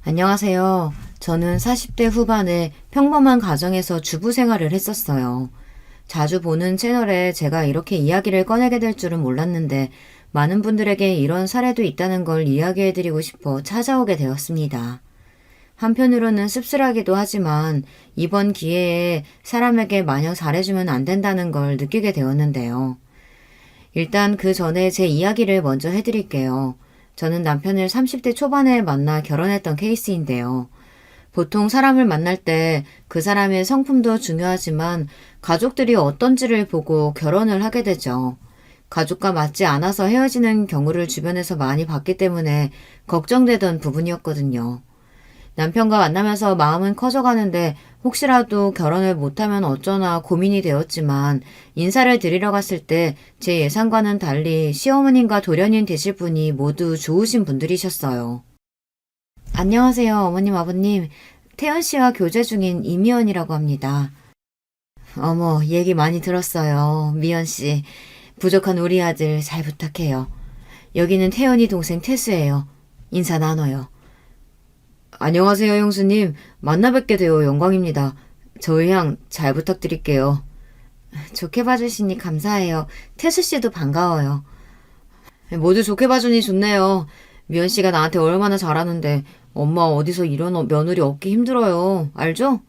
안녕하세요. 저는 40대 후반에 평범한 가정에서 주부 생활을 했었어요. 자주 보는 채널에 제가 이렇게 이야기를 꺼내게 될 줄은 몰랐는데 많은 분들에게 이런 사례도 있다는 걸 이야기해드리고 싶어 찾아오게 되었습니다. 한편으로는 씁쓸하기도 하지만 이번 기회에 사람에게 마냥 잘해주면 안 된다는 걸 느끼게 되었는데요. 일단 그 전에 제 이야기를 먼저 해드릴게요. 저는 남편을 30대 초반에 만나 결혼했던 케이스인데요. 보통 사람을 만날 때 그 사람의 성품도 중요하지만 가족들이 어떤지를 보고 결혼을 하게 되죠. 가족과 맞지 않아서 헤어지는 경우를 주변에서 많이 봤기 때문에 걱정되던 부분이었거든요. 남편과 만나면서 마음은 커져가는데 혹시라도 결혼을 못하면 어쩌나 고민이 되었지만 인사를 드리러 갔을 때 제 예상과는 달리 시어머님과 돌연인 되실 분이 모두 좋으신 분들이셨어요. 안녕하세요, 어머님, 아버님. 태연 씨와 교제 중인 이미연이라고 합니다. 어머, 얘기 많이 들었어요. 미연 씨. 부족한 우리 아들 잘 부탁해요. 여기는 태연이 동생 태수예요. 인사 나눠요. 안녕하세요, 형수님. 만나 뵙게 되어 영광입니다. 저희 향 잘 부탁드릴게요. 좋게 봐주시니 감사해요. 태수 씨도 반가워요. 모두 좋게 봐주니 좋네요. 미연 씨가 나한테 얼마나 잘하는데 엄마 어디서 이런 며느리 얻기 힘들어요. 알죠?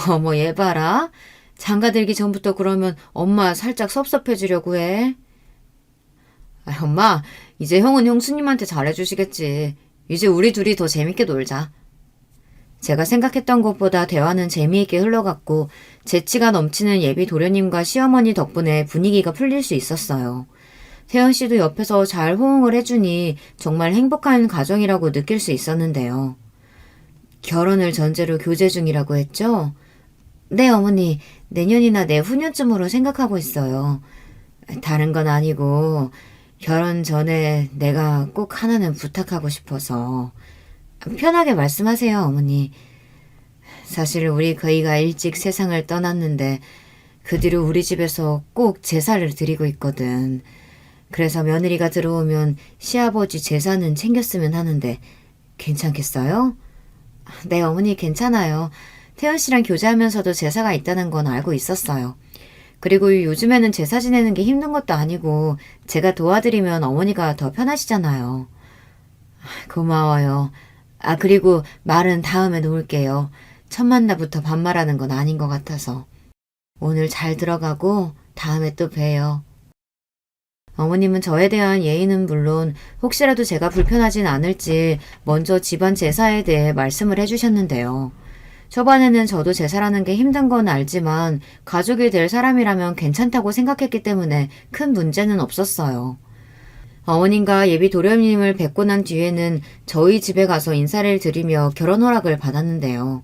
어머, 얘 봐라. 장가 들기 전부터 그러면 엄마 살짝 섭섭해지려고 해. 엄마, 이제 형은 형수님한테 잘해주시겠지. 이제 우리 둘이 더 재밌게 놀자. 제가 생각했던 것보다 대화는 재미있게 흘러갔고 재치가 넘치는 예비 도련님과 시어머니 덕분에 분위기가 풀릴 수 있었어요. 태연 씨도 옆에서 잘 호응을 해주니 정말 행복한 가정이라고 느낄 수 있었는데요. 결혼을 전제로 교제 중이라고 했죠? 네, 어머니. 내년이나 내후년쯤으로 생각하고 있어요. 다른 건 아니고 결혼 전에 내가 꼭 하나는 부탁하고 싶어서. 편하게 말씀하세요, 어머니. 사실 우리 거의가 일찍 세상을 떠났는데 그 뒤로 우리 집에서 꼭 제사를 드리고 있거든. 그래서 며느리가 들어오면 시아버지 제사는 챙겼으면 하는데 괜찮겠어요? 네, 어머니 괜찮아요. 태연 씨랑 교제하면서도 제사가 있다는 건 알고 있었어요. 그리고 요즘에는 제사 지내는 게 힘든 것도 아니고 제가 도와드리면 어머니가 더 편하시잖아요. 고마워요. 그리고 말은 다음에 놓을게요. 첫 만나부터 반말하는 건 아닌 것 같아서. 오늘 잘 들어가고 다음에 또 봬요. 어머님은 저에 대한 예의는 물론 혹시라도 제가 불편하진 않을지 먼저 집안 제사에 대해 말씀을 해주셨는데요. 초반에는 저도 제사라는 게 힘든 건 알지만 가족이 될 사람이라면 괜찮다고 생각했기 때문에 큰 문제는 없었어요. 어머님과 예비 도련님을 뵙고 난 뒤에는 저희 집에 가서 인사를 드리며 결혼 허락을 받았는데요.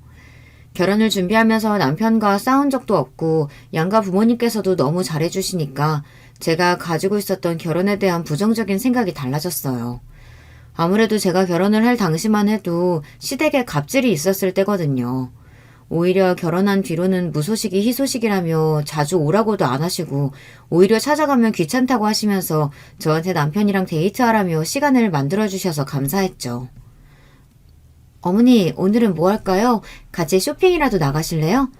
결혼을 준비하면서 남편과 싸운 적도 없고 양가 부모님께서도 너무 잘해주시니까 제가 가지고 있었던 결혼에 대한 부정적인 생각이 달라졌어요. 아무래도 제가 결혼을 할 당시만 해도 시댁에 갑질이 있었을 때거든요. 오히려 결혼한 뒤로는 무소식이 희소식이라며 자주 오라고도 안 하시고 오히려 찾아가면 귀찮다고 하시면서 저한테 남편이랑 데이트하라며 시간을 만들어주셔서 감사했죠. 어머니, 오늘은 뭐 할까요? 같이 쇼핑이라도 나가실래요?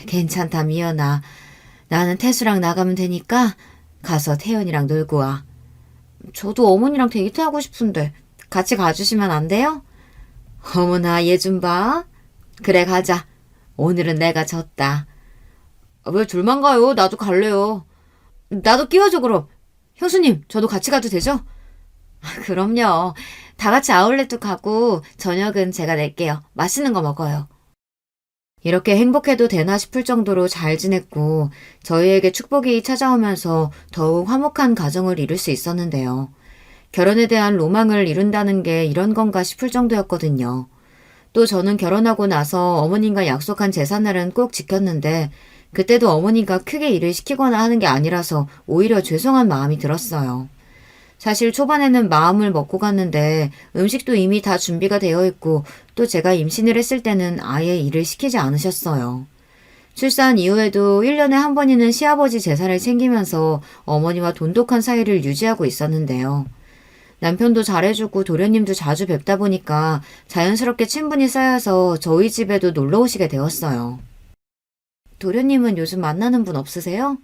괜찮다, 미연아. 나는 태수랑 나가면 되니까 가서 태연이랑 놀고 와. 저도 어머니랑 데이트하고 싶은데 같이 가주시면 안 돼요? 어머나, 얘 좀 봐. 그래, 가자. 오늘은 내가 졌다. 왜 둘만 가요? 나도 갈래요. 나도 끼워줘, 그럼. 형수님, 저도 같이 가도 되죠? 그럼요. 다 같이 아울렛도 가고 저녁은 제가 낼게요. 맛있는 거 먹어요. 이렇게 행복해도 되나 싶을 정도로 잘 지냈고 저희에게 축복이 찾아오면서 더욱 화목한 가정을 이룰 수 있었는데요. 결혼에 대한 로망을 이룬다는 게 이런 건가 싶을 정도였거든요. 또 저는 결혼하고 나서 어머님과 약속한 제삿날은 꼭 지켰는데 그때도 어머니가 크게 일을 시키거나 하는 게 아니라서 오히려 죄송한 마음이 들었어요. 사실 초반에는 마음을 먹고 갔는데 음식도 이미 다 준비가 되어 있고 또 제가 임신을 했을 때는 아예 일을 시키지 않으셨어요. 출산 이후에도 1년에 한 번이는 시아버지 제사를 챙기면서 어머니와 돈독한 사이를 유지하고 있었는데요. 남편도 잘해주고 도련님도 자주 뵙다 보니까 자연스럽게 친분이 쌓여서 저희 집에도 놀러 오시게 되었어요. 도련님은 요즘 만나는 분 없으세요?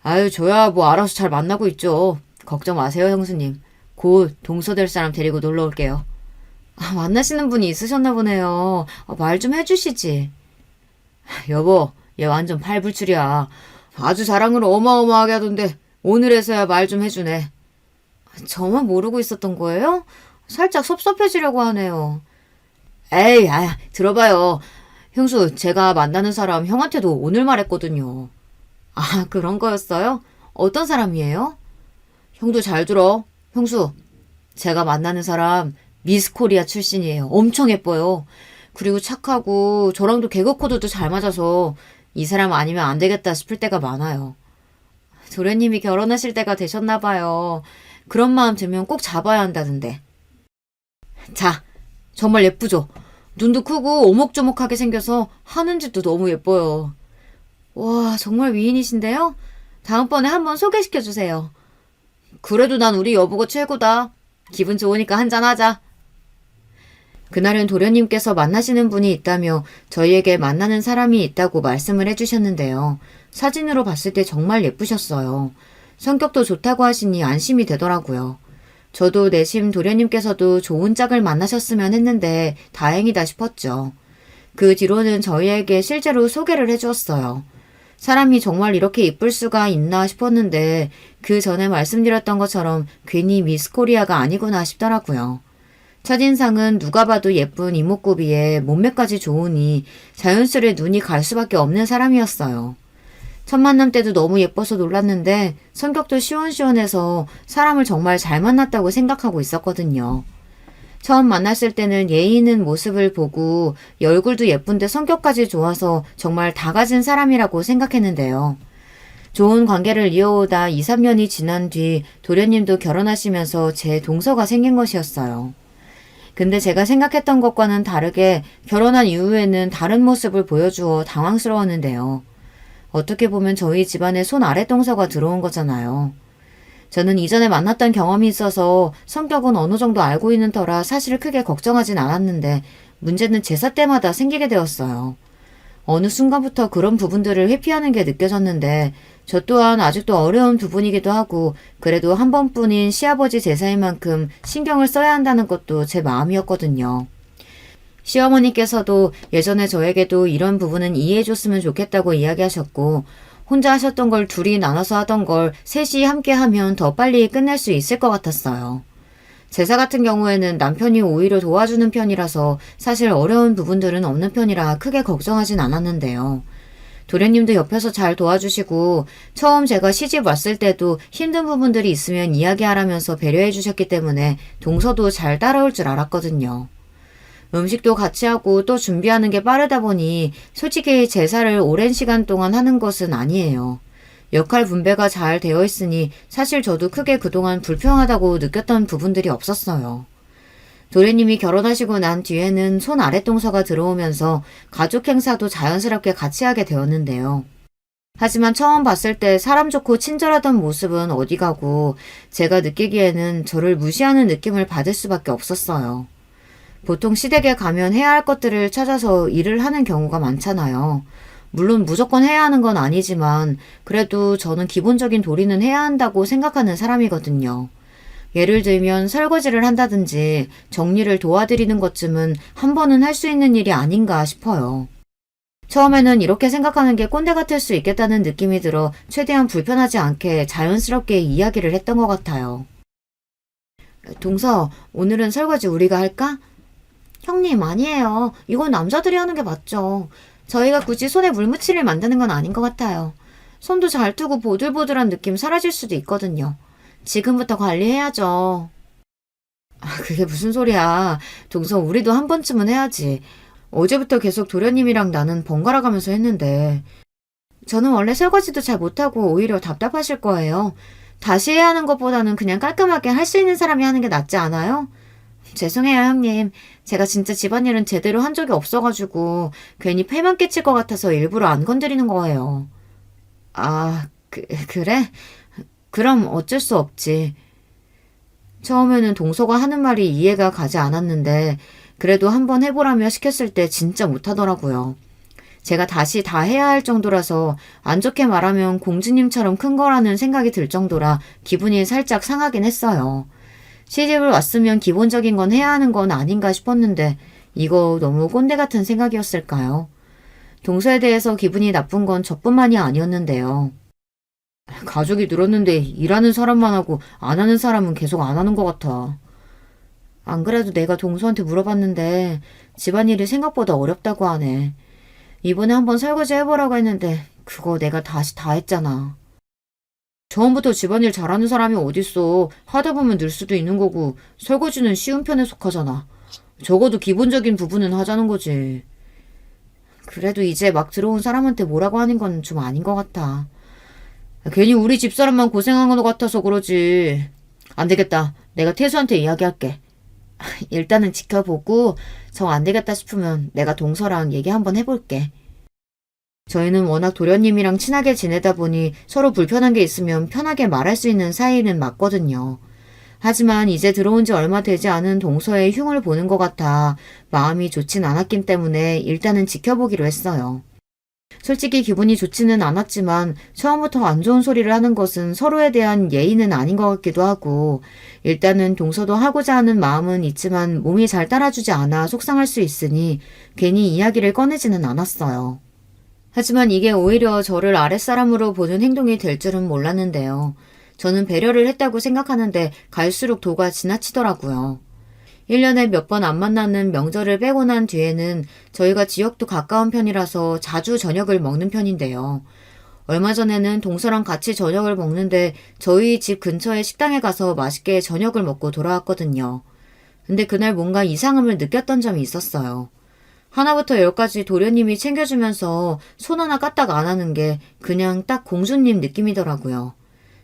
아유, 저야 뭐 알아서 잘 만나고 있죠. 걱정 마세요, 형수님. 곧 동서될 사람 데리고 놀러 올게요. 만나시는 분이 있으셨나 보네요. 말 좀 해주시지. 여보, 얘 완전 팔불출이야. 아주 자랑을 어마어마하게 하던데 오늘에서야 말 좀 해주네. 저만 모르고 있었던 거예요? 살짝 섭섭해지려고 하네요. 에이, 들어봐요. 형수, 제가 만나는 사람 형한테도 오늘 말했거든요. 그런 거였어요? 어떤 사람이에요? 형도 잘 들어. 형수, 제가 만나는 사람 미스 코리아 출신이에요. 엄청 예뻐요. 그리고 착하고 저랑도 개그 코드도 잘 맞아서 이 사람 아니면 안 되겠다 싶을 때가 많아요. 도련님이 결혼하실 때가 되셨나 봐요. 그런 마음 들면 꼭 잡아야 한다던데. 자, 정말 예쁘죠? 눈도 크고 오목조목하게 생겨서 하는 짓도 너무 예뻐요. 와, 정말 미인이신데요? 다음번에 한번 소개시켜주세요. 그래도 난 우리 여보가 최고다. 기분 좋으니까 한잔하자. 그날은 도련님께서 만나시는 분이 있다며 저희에게 만나는 사람이 있다고 말씀을 해주셨는데요. 사진으로 봤을 때 정말 예쁘셨어요. 성격도 좋다고 하시니 안심이 되더라고요. 저도 내심 도련님께서도 좋은 짝을 만나셨으면 했는데 다행이다 싶었죠. 그 뒤로는 저희에게 실제로 소개를 해주었어요. 사람이 정말 이렇게 이쁠 수가 있나 싶었는데 그 전에 말씀드렸던 것처럼 괜히 미스 코리아가 아니구나 싶더라고요. 첫인상은 누가 봐도 예쁜 이목구비에 몸매까지 좋으니 자연스레 눈이 갈 수밖에 없는 사람이었어요. 첫 만남 때도 너무 예뻐서 놀랐는데 성격도 시원시원해서 사람을 정말 잘 만났다고 생각하고 있었거든요. 처음 만났을 때는 예의 있는 모습을 보고 얼굴도 예쁜데 성격까지 좋아서 정말 다 가진 사람이라고 생각했는데요. 좋은 관계를 이어오다 2, 3년이 지난 뒤 도련님도 결혼하시면서 제 동서가 생긴 것이었어요. 근데 제가 생각했던 것과는 다르게 결혼한 이후에는 다른 모습을 보여주어 당황스러웠는데요. 어떻게 보면 저희 집안에 손 아래 동서가 들어온 거잖아요. 저는 이전에 만났던 경험이 있어서 성격은 어느 정도 알고 있는 터라 사실 크게 걱정하진 않았는데 문제는 제사 때마다 생기게 되었어요. 어느 순간부터 그런 부분들을 회피하는 게 느껴졌는데 저 또한 아직도 어려운 부분이기도 하고 그래도 한 번뿐인 시아버지 제사인 만큼 신경을 써야 한다는 것도 제 마음이었거든요. 시어머니께서도 예전에 저에게도 이런 부분은 이해해줬으면 좋겠다고 이야기하셨고 혼자 하셨던 걸 둘이 나눠서 하던 걸 셋이 함께 하면 더 빨리 끝낼 수 있을 것 같았어요. 제사 같은 경우에는 남편이 오히려 도와주는 편이라서 사실 어려운 부분들은 없는 편이라 크게 걱정하진 않았는데요. 도련님도 옆에서 잘 도와주시고 처음 제가 시집 왔을 때도 힘든 부분들이 있으면 이야기하라면서 배려해 주셨기 때문에 동서도 잘 따라올 줄 알았거든요. 음식도 같이 하고 또 준비하는 게 빠르다 보니 솔직히 제사를 오랜 시간 동안 하는 것은 아니에요. 역할 분배가 잘 되어 있으니 사실 저도 크게 그동안 불평하다고 느꼈던 부분들이 없었어요. 도련님이 결혼하시고 난 뒤에는 손 아랫동서가 들어오면서 가족 행사도 자연스럽게 같이 하게 되었는데요. 하지만 처음 봤을 때 사람 좋고 친절하던 모습은 어디 가고 제가 느끼기에는 저를 무시하는 느낌을 받을 수밖에 없었어요. 보통 시댁에 가면 해야 할 것들을 찾아서 일을 하는 경우가 많잖아요. 물론 무조건 해야 하는 건 아니지만 그래도 저는 기본적인 도리는 해야 한다고 생각하는 사람이거든요. 예를 들면 설거지를 한다든지 정리를 도와드리는 것쯤은 한 번은 할 수 있는 일이 아닌가 싶어요. 처음에는 이렇게 생각하는 게 꼰대 같을 수 있겠다는 느낌이 들어 최대한 불편하지 않게 자연스럽게 이야기를 했던 것 같아요. 동서, 오늘은 설거지 우리가 할까? 형님, 아니에요. 이건 남자들이 하는 게 맞죠. 저희가 굳이 손에 물 묻힐 일 만드는 건 아닌 것 같아요. 손도 잘 트고 보들보들한 느낌 사라질 수도 있거든요. 지금부터 관리해야죠. 그게 무슨 소리야. 동서, 우리도 한 번쯤은 해야지. 어제부터 계속 도련님이랑 나는 번갈아 가면서 했는데. 저는 원래 설거지도 잘 못하고 오히려 답답하실 거예요. 다시 해야 하는 것보다는 그냥 깔끔하게 할 수 있는 사람이 하는 게 낫지 않아요? 죄송해요, 형님. 제가 진짜 집안일은 제대로 한 적이 없어가지고 괜히 폐만 끼칠 것 같아서 일부러 안 건드리는 거예요. 그래? 그럼 어쩔 수 없지. 처음에는 동서가 하는 말이 이해가 가지 않았는데 그래도 한번 해보라며 시켰을 때 진짜 못하더라고요. 제가 다시 다 해야 할 정도라서 안 좋게 말하면 공주님처럼 큰 거라는 생각이 들 정도라 기분이 살짝 상하긴 했어요. 시집을 왔으면 기본적인 건 해야 하는 건 아닌가 싶었는데 이거 너무 꼰대 같은 생각이었을까요? 동서에 대해서 기분이 나쁜 건 저뿐만이 아니었는데요. 가족이 늘었는데 일하는 사람만 하고 안 하는 사람은 계속 안 하는 것 같아. 안 그래도 내가 동서한테 물어봤는데 집안일이 생각보다 어렵다고 하네. 이번에 한번 설거지 해보라고 했는데 그거 내가 다시 다 했잖아. 처음부터 집안일 잘하는 사람이 어딨어. 하다 보면 늘 수도 있는 거고 설거지는 쉬운 편에 속하잖아. 적어도 기본적인 부분은 하자는 거지. 그래도 이제 막 들어온 사람한테 뭐라고 하는 건 좀 아닌 것 같아. 괜히 우리 집사람만 고생한 것 같아서 그러지. 안 되겠다. 내가 태수한테 이야기할게. 일단은 지켜보고 정 안 되겠다 싶으면 내가 동서랑 얘기 한번 해볼게. 저희는 워낙 도련님이랑 친하게 지내다 보니 서로 불편한 게 있으면 편하게 말할 수 있는 사이는 맞거든요. 하지만 이제 들어온 지 얼마 되지 않은 동서의 흉을 보는 것 같아 마음이 좋진 않았기 때문에 일단은 지켜보기로 했어요. 솔직히 기분이 좋지는 않았지만 처음부터 안 좋은 소리를 하는 것은 서로에 대한 예의는 아닌 것 같기도 하고 일단은 동서도 하고자 하는 마음은 있지만 몸이 잘 따라주지 않아 속상할 수 있으니 괜히 이야기를 꺼내지는 않았어요. 하지만 이게 오히려 저를 아랫사람으로 보는 행동이 될 줄은 몰랐는데요. 저는 배려를 했다고 생각하는데 갈수록 도가 지나치더라고요. 1년에 몇 번 안 만나는 명절을 빼고 난 뒤에는 저희가 지역도 가까운 편이라서 자주 저녁을 먹는 편인데요. 얼마 전에는 동서랑 같이 저녁을 먹는데 저희 집 근처의 식당에 가서 맛있게 저녁을 먹고 돌아왔거든요. 근데 그날 뭔가 이상함을 느꼈던 점이 있었어요. 하나부터 열까지 도련님이 챙겨주면서 손 하나 까딱 안 하는 게 그냥 딱 공주님 느낌이더라고요.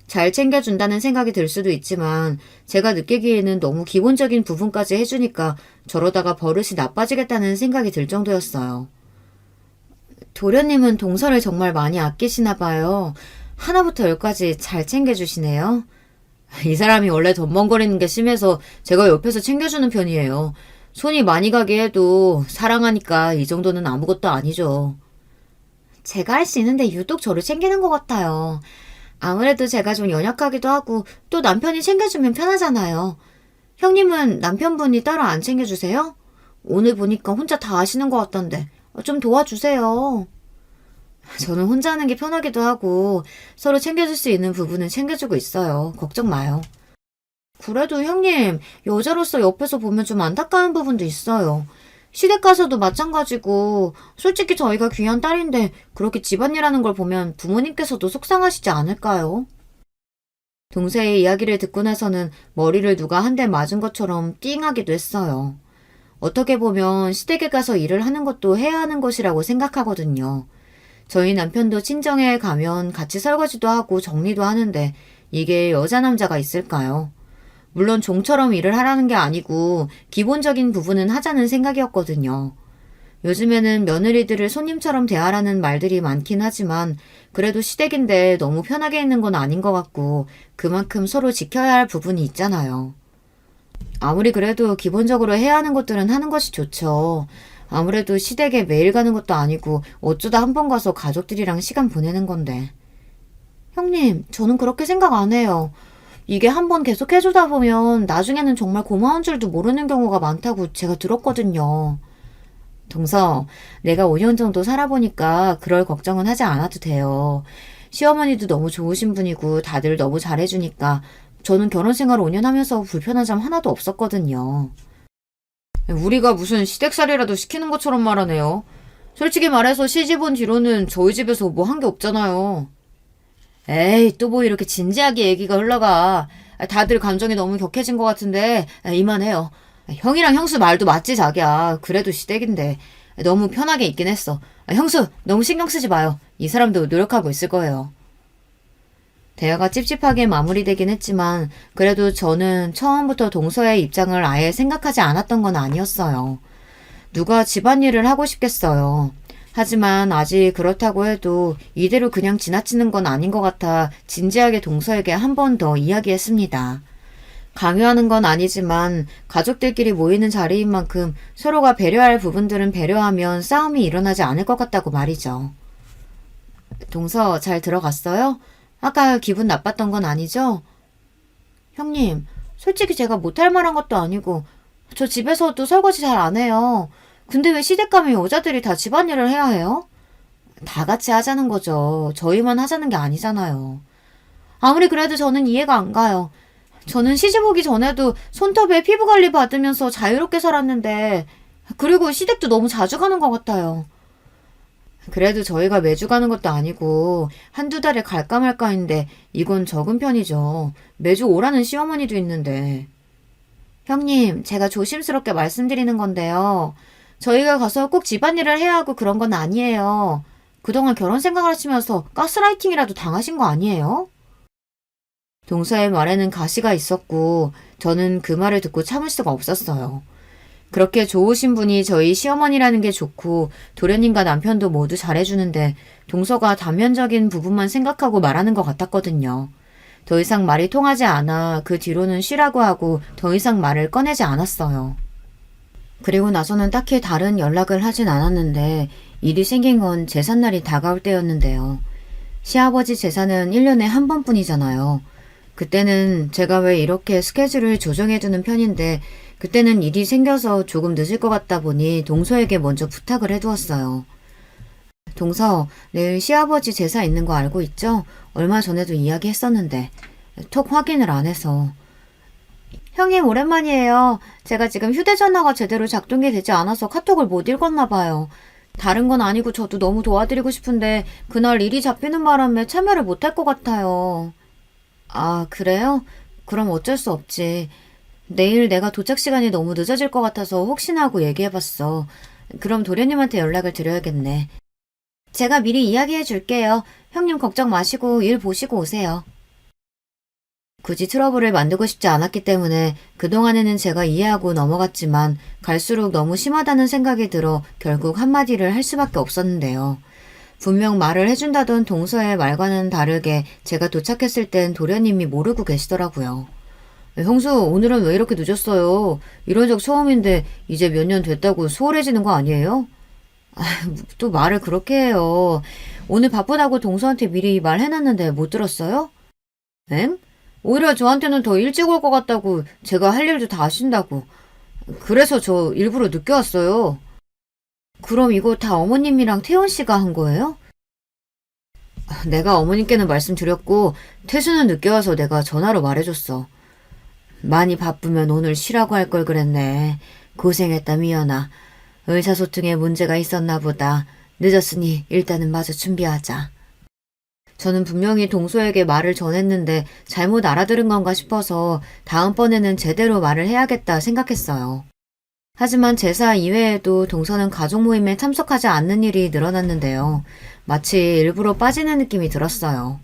잘 챙겨준다는 생각이 들 수도 있지만 제가 느끼기에는 너무 기본적인 부분까지 해주니까 저러다가 버릇이 나빠지겠다는 생각이 들 정도였어요. 도련님은 동서를 정말 많이 아끼시나 봐요. 하나부터 열까지 잘 챙겨주시네요. 이 사람이 원래 덤벙거리는 게 심해서 제가 옆에서 챙겨주는 편이에요. 손이 많이 가게 해도 사랑하니까 이 정도는 아무것도 아니죠. 제가 할 수 있는데 유독 저를 챙기는 것 같아요. 아무래도 제가 좀 연약하기도 하고 또 남편이 챙겨주면 편하잖아요. 형님은 남편분이 따로 안 챙겨주세요? 오늘 보니까 혼자 다 하시는 것 같던데 좀 도와주세요. 저는 혼자 하는 게 편하기도 하고 서로 챙겨줄 수 있는 부분은 챙겨주고 있어요. 걱정 마요. 그래도 형님, 여자로서 옆에서 보면 좀 안타까운 부분도 있어요. 시댁 가서도 마찬가지고 솔직히 저희가 귀한 딸인데 그렇게 집안일하는 걸 보면 부모님께서도 속상하시지 않을까요? 동생의 이야기를 듣고 나서는 머리를 누가 한 대 맞은 것처럼 띵하기도 했어요. 어떻게 보면 시댁에 가서 일을 하는 것도 해야 하는 것이라고 생각하거든요. 저희 남편도 친정에 가면 같이 설거지도 하고 정리도 하는데 이게 여자 남자가 있을까요? 물론 종처럼 일을 하라는 게 아니고 기본적인 부분은 하자는 생각이었거든요. 요즘에는 며느리들을 손님처럼 대하라는 말들이 많긴 하지만 그래도 시댁인데 너무 편하게 있는 건 아닌 것 같고 그만큼 서로 지켜야 할 부분이 있잖아요. 아무리 그래도 기본적으로 해야 하는 것들은 하는 것이 좋죠. 아무래도 시댁에 매일 가는 것도 아니고 어쩌다 한 번 가서 가족들이랑 시간 보내는 건데. 형님, 저는 그렇게 생각 안 해요. 이게 한 번 계속 해주다 보면 나중에는 정말 고마운 줄도 모르는 경우가 많다고 제가 들었거든요. 동서, 내가 5년 정도 살아보니까 그럴 걱정은 하지 않아도 돼요. 시어머니도 너무 좋으신 분이고 다들 너무 잘해주니까 저는 결혼 생활 5년 하면서 불편한 점 하나도 없었거든요. 우리가 무슨 시댁살이라도 시키는 것처럼 말하네요. 솔직히 말해서 시집 온 뒤로는 저희 집에서 뭐 한 게 없잖아요. 에이, 또 뭐 이렇게 진지하게 얘기가 흘러가. 다들 감정이 너무 격해진 것 같은데 이만해요. 형이랑 형수 말도 맞지 자기야. 그래도 시댁인데 너무 편하게 있긴 했어. 형수 너무 신경 쓰지 마요. 이 사람도 노력하고 있을 거예요. 대화가 찝찝하게 마무리되긴 했지만 그래도 저는 처음부터 동서의 입장을 아예 생각하지 않았던 건 아니었어요. 누가 집안일을 하고 싶겠어요. 하지만 아직 그렇다고 해도 이대로 그냥 지나치는 건 아닌 것 같아 진지하게 동서에게 한 번 더 이야기했습니다. 강요하는 건 아니지만 가족들끼리 모이는 자리인 만큼 서로가 배려할 부분들은 배려하면 싸움이 일어나지 않을 것 같다고 말이죠. 동서 잘 들어갔어요? 아까 기분 나빴던 건 아니죠? 형님, 솔직히 제가 못할 만한 것도 아니고 저 집에서도 설거지 잘 안 해요. 근데 왜 시댁 가면 여자들이 다 집안일을 해야 해요? 다 같이 하자는 거죠. 저희만 하자는 게 아니잖아요. 아무리 그래도 저는 이해가 안 가요. 저는 시집 오기 전에도 손톱에 피부 관리 받으면서 자유롭게 살았는데, 그리고 시댁도 너무 자주 가는 것 같아요. 그래도 저희가 매주 가는 것도 아니고 한두 달에 갈까 말까인데 이건 적은 편이죠. 매주 오라는 시어머니도 있는데. 형님, 제가 조심스럽게 말씀드리는 건데요. 저희가 가서 꼭 집안일을 해야 하고 그런 건 아니에요. 그동안 결혼 생각을 하시면서 가스라이팅이라도 당하신 거 아니에요? 동서의 말에는 가시가 있었고 저는 그 말을 듣고 참을 수가 없었어요. 그렇게 좋으신 분이 저희 시어머니라는 게 좋고 도련님과 남편도 모두 잘해주는데 동서가 단면적인 부분만 생각하고 말하는 것 같았거든요. 더 이상 말이 통하지 않아 그 뒤로는 쉬라고 하고 더 이상 말을 꺼내지 않았어요. 그리고 나서는 딱히 다른 연락을 하진 않았는데 일이 생긴 건 제삿날이 다가올 때였는데요. 시아버지 제사는 1년에 한 번뿐이잖아요. 그때는 제가 왜 이렇게 스케줄을 조정해두는 편인데 그때는 일이 생겨서 조금 늦을 것 같다 보니 동서에게 먼저 부탁을 해두었어요. 동서, 내일 시아버지 제사 있는 거 알고 있죠? 얼마 전에도 이야기했었는데 톡 확인을 안 해서. 형님 오랜만이에요. 제가 지금 휴대전화가 제대로 작동이 되지 않아서 카톡을 못 읽었나 봐요. 다른 건 아니고 저도 너무 도와드리고 싶은데 그날 일이 잡히는 바람에 참여를 못할 것 같아요. 아, 그래요? 그럼 어쩔 수 없지. 내일 내가 도착 시간이 너무 늦어질 것 같아서 혹시나 하고 얘기해봤어. 그럼 도련님한테 연락을 드려야겠네. 제가 미리 이야기해 줄게요. 형님 걱정 마시고 일 보시고 오세요. 굳이 트러블을 만들고 싶지 않았기 때문에 그동안에는 제가 이해하고 넘어갔지만 갈수록 너무 심하다는 생각이 들어 결국 한마디를 할 수밖에 없었는데요. 분명 말을 해준다던 동서의 말과는 다르게 제가 도착했을 땐 도련님이 모르고 계시더라고요. 형수, 오늘은 왜 이렇게 늦었어요? 이런 적 처음인데 이제 몇 년 됐다고 소홀해지는 거 아니에요? 아, 또 말을 그렇게 해요. 오늘 바쁘다고 동서한테 미리 말해놨는데 못 들었어요? 엥? 오히려 저한테는 더 일찍 올 것 같다고 제가 할 일도 다 하신다고. 그래서 저 일부러 늦게 왔어요. 그럼 이거 다 어머님이랑 태원 씨가 한 거예요? 내가 어머님께는 말씀드렸고 태수는 늦게 와서 내가 전화로 말해줬어. 많이 바쁘면 오늘 쉬라고 할 걸 그랬네. 고생했다 미연아. 의사소통에 문제가 있었나 보다. 늦었으니 일단은 마저 준비하자. 저는 분명히 동서에게 말을 전했는데 잘못 알아들은 건가 싶어서 다음번에는 제대로 말을 해야겠다 생각했어요. 하지만 제사 이외에도 동서는 가족 모임에 참석하지 않는 일이 늘어났는데요. 마치 일부러 빠지는 느낌이 들었어요.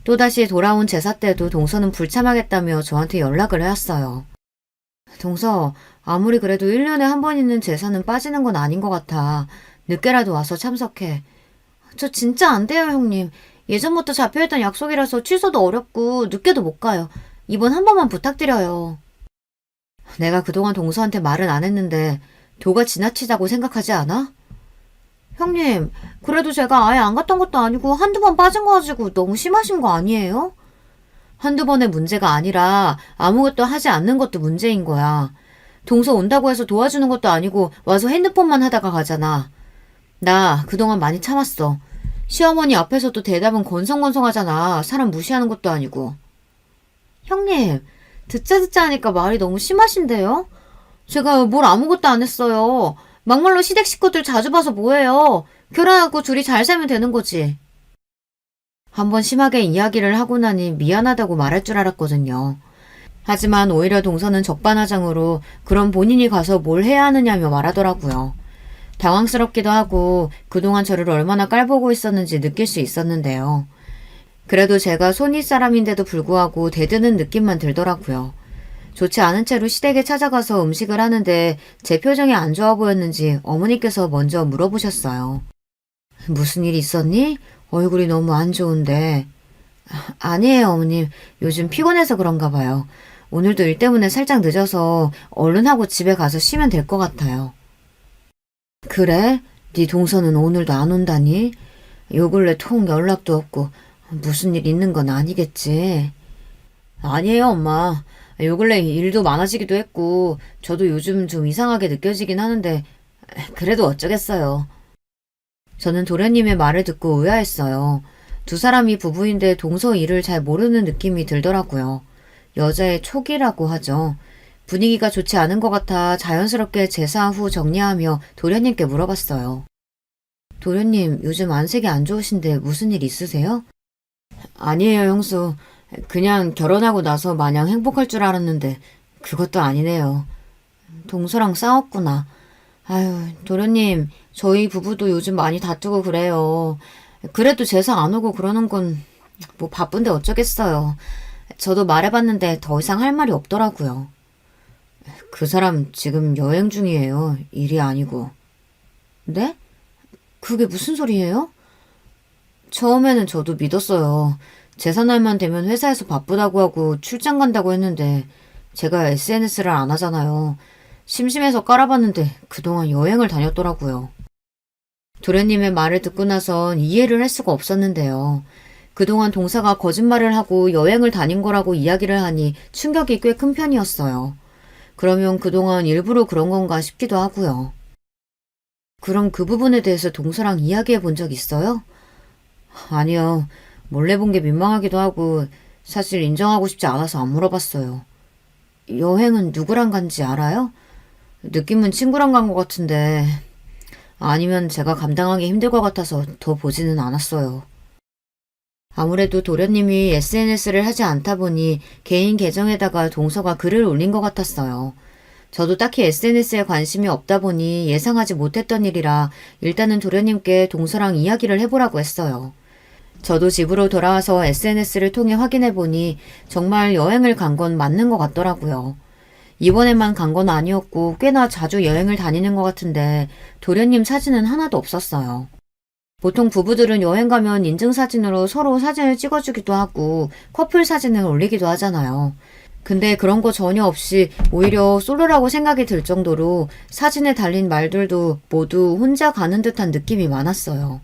또다시 돌아온 제사 때도 동서는 불참하겠다며 저한테 연락을 해왔어요. 동서, 아무리 그래도 1년에 한 번 있는 제사는 빠지는 건 아닌 것 같아. 늦게라도 와서 참석해. 저 진짜 안 돼요, 형님. 예전부터 잡혀있던 약속이라서 취소도 어렵고 늦게도 못 가요. 이번 한 번만 부탁드려요. 내가 그동안 동서한테 말은 안 했는데 도가 지나치다고 생각하지 않아? 형님, 그래도 제가 아예 안 갔던 것도 아니고 한두 번 빠진 거 가지고 너무 심하신 거 아니에요? 한두 번의 문제가 아니라 아무것도 하지 않는 것도 문제인 거야. 동서 온다고 해서 도와주는 것도 아니고 와서 핸드폰만 하다가 가잖아. 나 그동안 많이 참았어. 시어머니 앞에서도 대답은 건성건성하잖아. 사람 무시하는 것도 아니고. 형님, 듣자 하니까 말이 너무 심하신데요? 제가 뭘 아무것도 안 했어요. 막말로 시댁 식구들 자주 봐서 뭐해요. 결혼하고 둘이 잘 살면 되는 거지. 한번 심하게 이야기를 하고 나니 미안하다고 말할 줄 알았거든요. 하지만 오히려 동서는 적반하장으로 그럼 본인이 가서 뭘 해야 하느냐며 말하더라고요. 당황스럽기도 하고 그동안 저를 얼마나 깔보고 있었는지 느낄 수 있었는데요. 그래도 제가 손윗 사람인데도 불구하고 대드는 느낌만 들더라고요. 좋지 않은 채로 시댁에 찾아가서 음식을 하는데 제 표정이 안 좋아 보였는지 어머니께서 먼저 물어보셨어요. 무슨 일 있었니? 얼굴이 너무 안 좋은데. 아니에요, 어머님. 요즘 피곤해서 그런가 봐요. 오늘도 일 때문에 살짝 늦어서 얼른 하고 집에 가서 쉬면 될 것 같아요. 그래? 네 동서는 오늘도 안 온다니? 요 근래 통 연락도 없고 무슨 일 있는 건 아니겠지? 아니에요, 엄마. 요 근래 일도 많아지기도 했고 저도 요즘 좀 이상하게 느껴지긴 하는데 그래도 어쩌겠어요. 저는 도련님의 말을 듣고 의아했어요. 두 사람이 부부인데 동서 일을 잘 모르는 느낌이 들더라고요. 여자의 촉이라고 하죠. 분위기가 좋지 않은 것 같아 자연스럽게 제사 후 정리하며 도련님께 물어봤어요. 도련님, 요즘 안색이 안 좋으신데 무슨 일 있으세요? 아니에요, 형수. 그냥 결혼하고 나서 마냥 행복할 줄 알았는데 그것도 아니네요. 동서랑 싸웠구나. 아유, 도련님, 저희 부부도 요즘 많이 다투고 그래요. 그래도 제사 안 오고 그러는 건 뭐 바쁜데 어쩌겠어요. 저도 말해봤는데 더 이상 할 말이 없더라고요. 그 사람 지금 여행 중이에요. 일이 아니고. 네? 그게 무슨 소리예요? 처음에는 저도 믿었어요. 제사날만 되면 회사에서 바쁘다고 하고 출장 간다고 했는데 제가 SNS를 안 하잖아요. 심심해서 깔아봤는데 그동안 여행을 다녔더라고요. 도련님의 말을 듣고 나선 이해를 할 수가 없었는데요. 그동안 동사가 거짓말을 하고 여행을 다닌 거라고 이야기를 하니 충격이 꽤 큰 편이었어요. 그러면 그동안 일부러 그런 건가 싶기도 하고요. 그럼 그 부분에 대해서 동서랑 이야기해 본 적 있어요? 아니요. 몰래 본 게 민망하기도 하고 사실 인정하고 싶지 않아서 안 물어봤어요. 여행은 누구랑 간지 알아요? 느낌은 친구랑 간 것 같은데 아니면 제가 감당하기 힘들 것 같아서 더 보지는 않았어요. 아무래도 도련님이 SNS를 하지 않다 보니 개인 계정에다가 동서가 글을 올린 것 같았어요. 저도 딱히 SNS에 관심이 없다 보니 예상하지 못했던 일이라 일단은 도련님께 동서랑 이야기를 해보라고 했어요. 저도 집으로 돌아와서 SNS를 통해 확인해 보니 정말 여행을 간 건 맞는 것 같더라고요. 이번에만 간 건 아니었고 꽤나 자주 여행을 다니는 것 같은데 도련님 사진은 하나도 없었어요. 보통 부부들은 여행 가면 인증사진으로 서로 사진을 찍어주기도 하고 커플 사진을 올리기도 하잖아요. 근데 그런 거 전혀 없이 오히려 솔로라고 생각이 들 정도로 사진에 달린 말들도 모두 혼자 가는 듯한 느낌이 많았어요.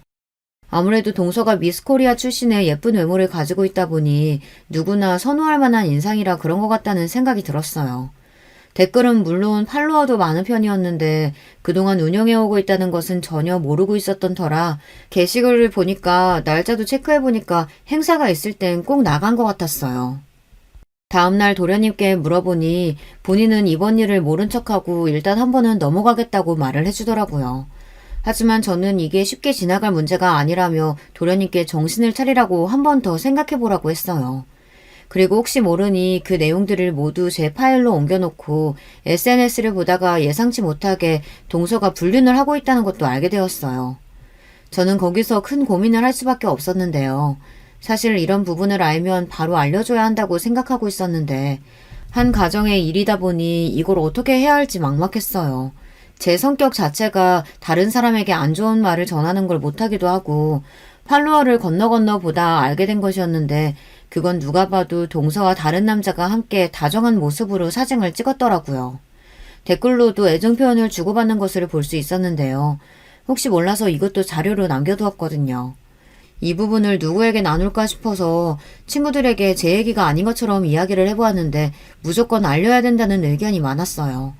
아무래도 동서가 미스코리아 출신의 예쁜 외모를 가지고 있다 보니 누구나 선호할 만한 인상이라 그런 것 같다는 생각이 들었어요. 댓글은 물론 팔로워도 많은 편이었는데 그동안 운영해오고 있다는 것은 전혀 모르고 있었던 터라 게시글을 보니까 날짜도 체크해보니까 행사가 있을 땐 꼭 나간 것 같았어요. 다음날 도련님께 물어보니 본인은 이번 일을 모른 척하고 일단 한 번은 넘어가겠다고 말을 해주더라고요. 하지만 저는 이게 쉽게 지나갈 문제가 아니라며 도련님께 정신을 차리라고 한 번 더 생각해보라고 했어요. 그리고 혹시 모르니 그 내용들을 모두 제 파일로 옮겨놓고 SNS를 보다가 예상치 못하게 동서가 불륜을 하고 있다는 것도 알게 되었어요. 저는 거기서 큰 고민을 할 수밖에 없었는데요. 사실 이런 부분을 알면 바로 알려줘야 한다고 생각하고 있었는데 한 가정의 일이다 보니 이걸 어떻게 해야 할지 막막했어요. 제 성격 자체가 다른 사람에게 안 좋은 말을 전하는 걸 못하기도 하고 팔로워를 건너 보다 알게 된 것이었는데 그건 누가 봐도 동서와 다른 남자가 함께 다정한 모습으로 사진을 찍었더라고요. 댓글로도 애정 표현을 주고받는 것을 볼 수 있었는데요. 혹시 몰라서 이것도 자료로 남겨두었거든요. 이 부분을 누구에게 나눌까 싶어서 친구들에게 제 얘기가 아닌 것처럼 이야기를 해보았는데 무조건 알려야 된다는 의견이 많았어요.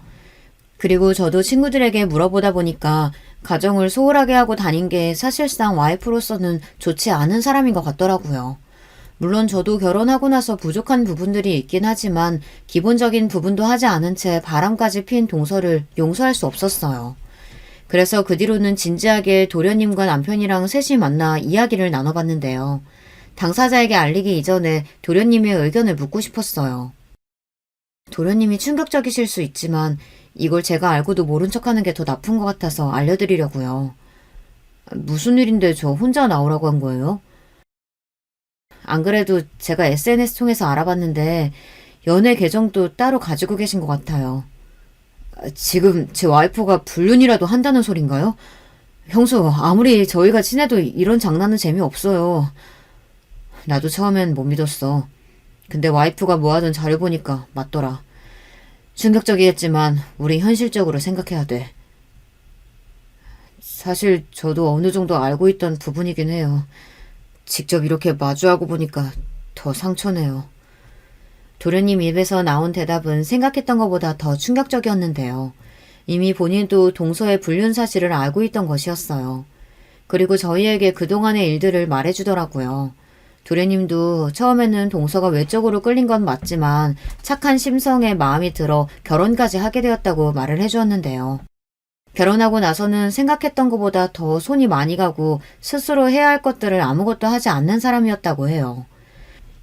그리고 저도 친구들에게 물어보다 보니까 가정을 소홀하게 하고 다닌 게 사실상 와이프로서는 좋지 않은 사람인 것 같더라고요. 물론 저도 결혼하고 나서 부족한 부분들이 있긴 하지만 기본적인 부분도 하지 않은 채 바람까지 핀 동서를 용서할 수 없었어요. 그래서 그 뒤로는 진지하게 도련님과 남편이랑 셋이 만나 이야기를 나눠봤는데요. 당사자에게 알리기 이전에 도련님의 의견을 묻고 싶었어요. 도련님이 충격적이실 수 있지만 이걸 제가 알고도 모른 척하는 게 더 나쁜 것 같아서 알려드리려고요. 무슨 일인데 저 혼자 나오라고 한 거예요? 안 그래도 제가 SNS 통해서 알아봤는데 연애 계정도 따로 가지고 계신 것 같아요. 지금 제 와이프가 불륜이라도 한다는 소린가요? 형수, 아무리 저희가 친해도 이런 장난은 재미없어요. 나도 처음엔 못 믿었어. 근데 와이프가 모아둔 자료 보니까 맞더라. 충격적이겠지만 우리 현실적으로 생각해야 돼. 사실 저도 어느 정도 알고 있던 부분이긴 해요. 직접 이렇게 마주하고 보니까 더 상처네요. 도련님 입에서 나온 대답은 생각했던 것보다 더 충격적이었는데요. 이미 본인도 동서의 불륜 사실을 알고 있던 것이었어요. 그리고 저희에게 그동안의 일들을 말해주더라고요. 도련님도 처음에는 동서가 외적으로 끌린 건 맞지만 착한 심성에 마음이 들어 결혼까지 하게 되었다고 말을 해주었는데요. 결혼하고 나서는 생각했던 것보다 더 손이 많이 가고 스스로 해야 할 것들을 아무것도 하지 않는 사람이었다고 해요.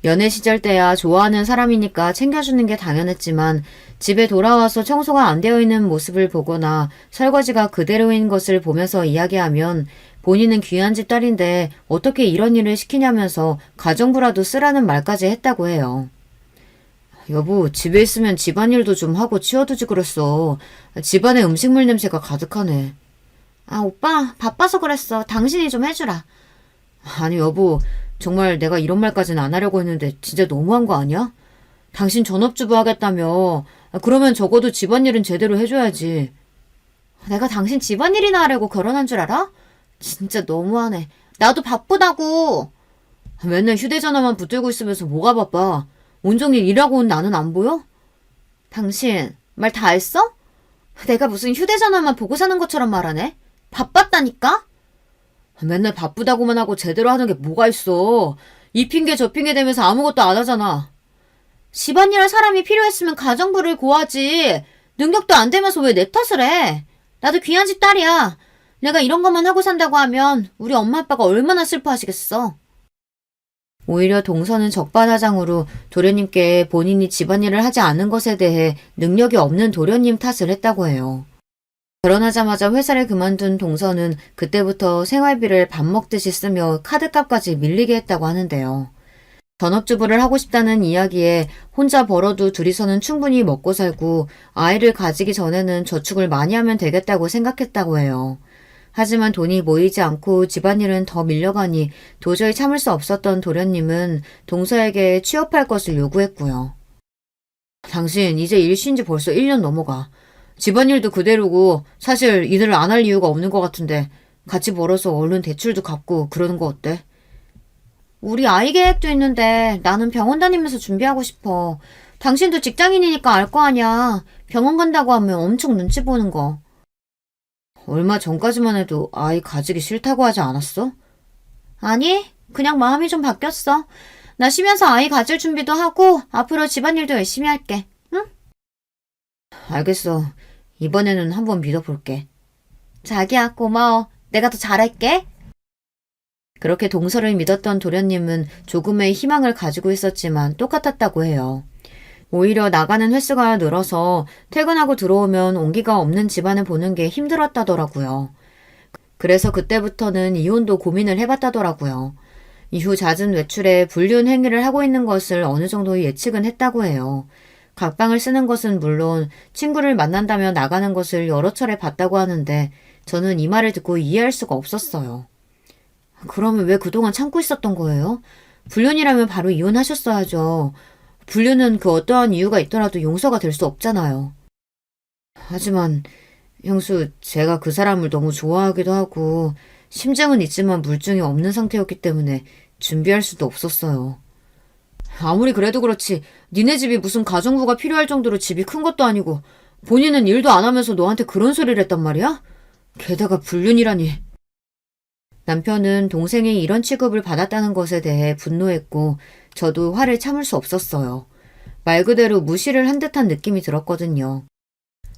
연애 시절 때야 좋아하는 사람이니까 챙겨주는 게 당연했지만 집에 돌아와서 청소가 안 되어 있는 모습을 보거나 설거지가 그대로인 것을 보면서 이야기하면 본인은 귀한 집 딸인데 어떻게 이런 일을 시키냐면서 가정부라도 쓰라는 말까지 했다고 해요. 여보, 집에 있으면 집안일도 좀 하고 치워두지 그랬어. 집안에 음식물 냄새가 가득하네. 아, 오빠, 바빠서 그랬어. 당신이 좀 해주라. 아니, 여보, 정말 내가 이런 말까지는 안 하려고 했는데 진짜 너무한 거 아니야? 당신 전업주부 하겠다며. 그러면 적어도 집안일은 제대로 해줘야지. 내가 당신 집안일이나 하려고 결혼한 줄 알아? 진짜 너무하네. 나도 바쁘다고. 맨날 휴대전화만 붙들고 있으면서 뭐가 바빠? 온종일 일하고 온 나는 안 보여? 당신 말 다 했어? 내가 무슨 휴대전화만 보고 사는 것처럼 말하네? 바빴다니까? 맨날 바쁘다고만 하고 제대로 하는 게 뭐가 있어. 이 핑계 저 핑계 대면서 아무것도 안 하잖아. 집안일 할 사람이 필요했으면 가정부를 구하지. 능력도 안 되면서 왜 내 탓을 해? 나도 귀한 집 딸이야. 내가 이런 것만 하고 산다고 하면 우리 엄마 아빠가 얼마나 슬퍼하시겠어. 오히려 동서는 적반하장으로 도련님께 본인이 집안일을 하지 않은 것에 대해 능력이 없는 도련님 탓을 했다고 해요. 결혼하자마자 회사를 그만둔 동서는 그때부터 생활비를 밥 먹듯이 쓰며 카드값까지 밀리게 했다고 하는데요. 전업주부를 하고 싶다는 이야기에 혼자 벌어도 둘이서는 충분히 먹고 살고 아이를 가지기 전에는 저축을 많이 하면 되겠다고 생각했다고 해요. 하지만 돈이 모이지 않고 집안일은 더 밀려가니 도저히 참을 수 없었던 도련님은 동서에게 취업할 것을 요구했고요. 당신 이제 일 쉰 지 벌써 1년 넘어가. 집안일도 그대로고 사실 일을 안 할 이유가 없는 것 같은데 같이 벌어서 얼른 대출도 갚고 그러는 거 어때? 우리 아이 계획도 있는데 나는 병원 다니면서 준비하고 싶어. 당신도 직장인이니까 알 거 아냐. 병원 간다고 하면 엄청 눈치 보는 거. 얼마 전까지만 해도 아이 가지기 싫다고 하지 않았어? 아니, 그냥 마음이 좀 바뀌었어. 나 쉬면서 아이 가질 준비도 하고 앞으로 집안일도 열심히 할게. 응? 알겠어. 이번에는 한번 믿어볼게. 자기야, 고마워. 내가 더 잘할게. 그렇게 동서를 믿었던 도련님은 조금의 희망을 가지고 있었지만 똑같았다고 해요. 오히려 나가는 횟수가 늘어서 퇴근하고 들어오면 온기가 없는 집안을 보는 게 힘들었다더라고요. 그래서 그때부터는 이혼도 고민을 해봤다더라고요. 이후 잦은 외출에 불륜 행위를 하고 있는 것을 어느 정도 예측은 했다고 해요. 각방을 쓰는 것은 물론 친구를 만난다며 나가는 것을 여러 차례 봤다고 하는데 저는 이 말을 듣고 이해할 수가 없었어요. 그러면 왜 그동안 참고 있었던 거예요? 불륜이라면 바로 이혼하셨어야죠. 불륜은 그 어떠한 이유가 있더라도 용서가 될 수 없잖아요. 하지만 형수, 제가 그 사람을 너무 좋아하기도 하고 심증은 있지만 물증이 없는 상태였기 때문에 준비할 수도 없었어요. 아무리 그래도 그렇지 니네 집이 무슨 가정부가 필요할 정도로 집이 큰 것도 아니고 본인은 일도 안 하면서 너한테 그런 소리를 했단 말이야? 게다가 불륜이라니. 남편은 동생이 이런 취급을 받았다는 것에 대해 분노했고 저도 화를 참을 수 없었어요. 말 그대로 무시를 한 듯한 느낌이 들었거든요.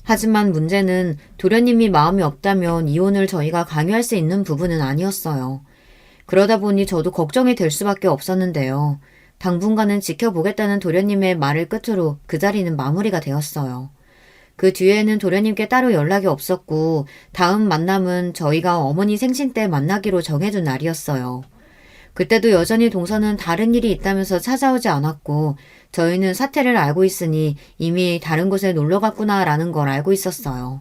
하지만 문제는 도련님이 마음이 없다면 이혼을 저희가 강요할 수 있는 부분은 아니었어요. 그러다 보니 저도 걱정이 될 수밖에 없었는데요. 당분간은 지켜보겠다는 도련님의 말을 끝으로 그 자리는 마무리가 되었어요. 그 뒤에는 도련님께 따로 연락이 없었고 다음 만남은 저희가 어머니 생신 때 만나기로 정해둔 날이었어요. 그때도 여전히 동서는 다른 일이 있다면서 찾아오지 않았고 저희는 사태를 알고 있으니 이미 다른 곳에 놀러 갔구나라는 걸 알고 있었어요.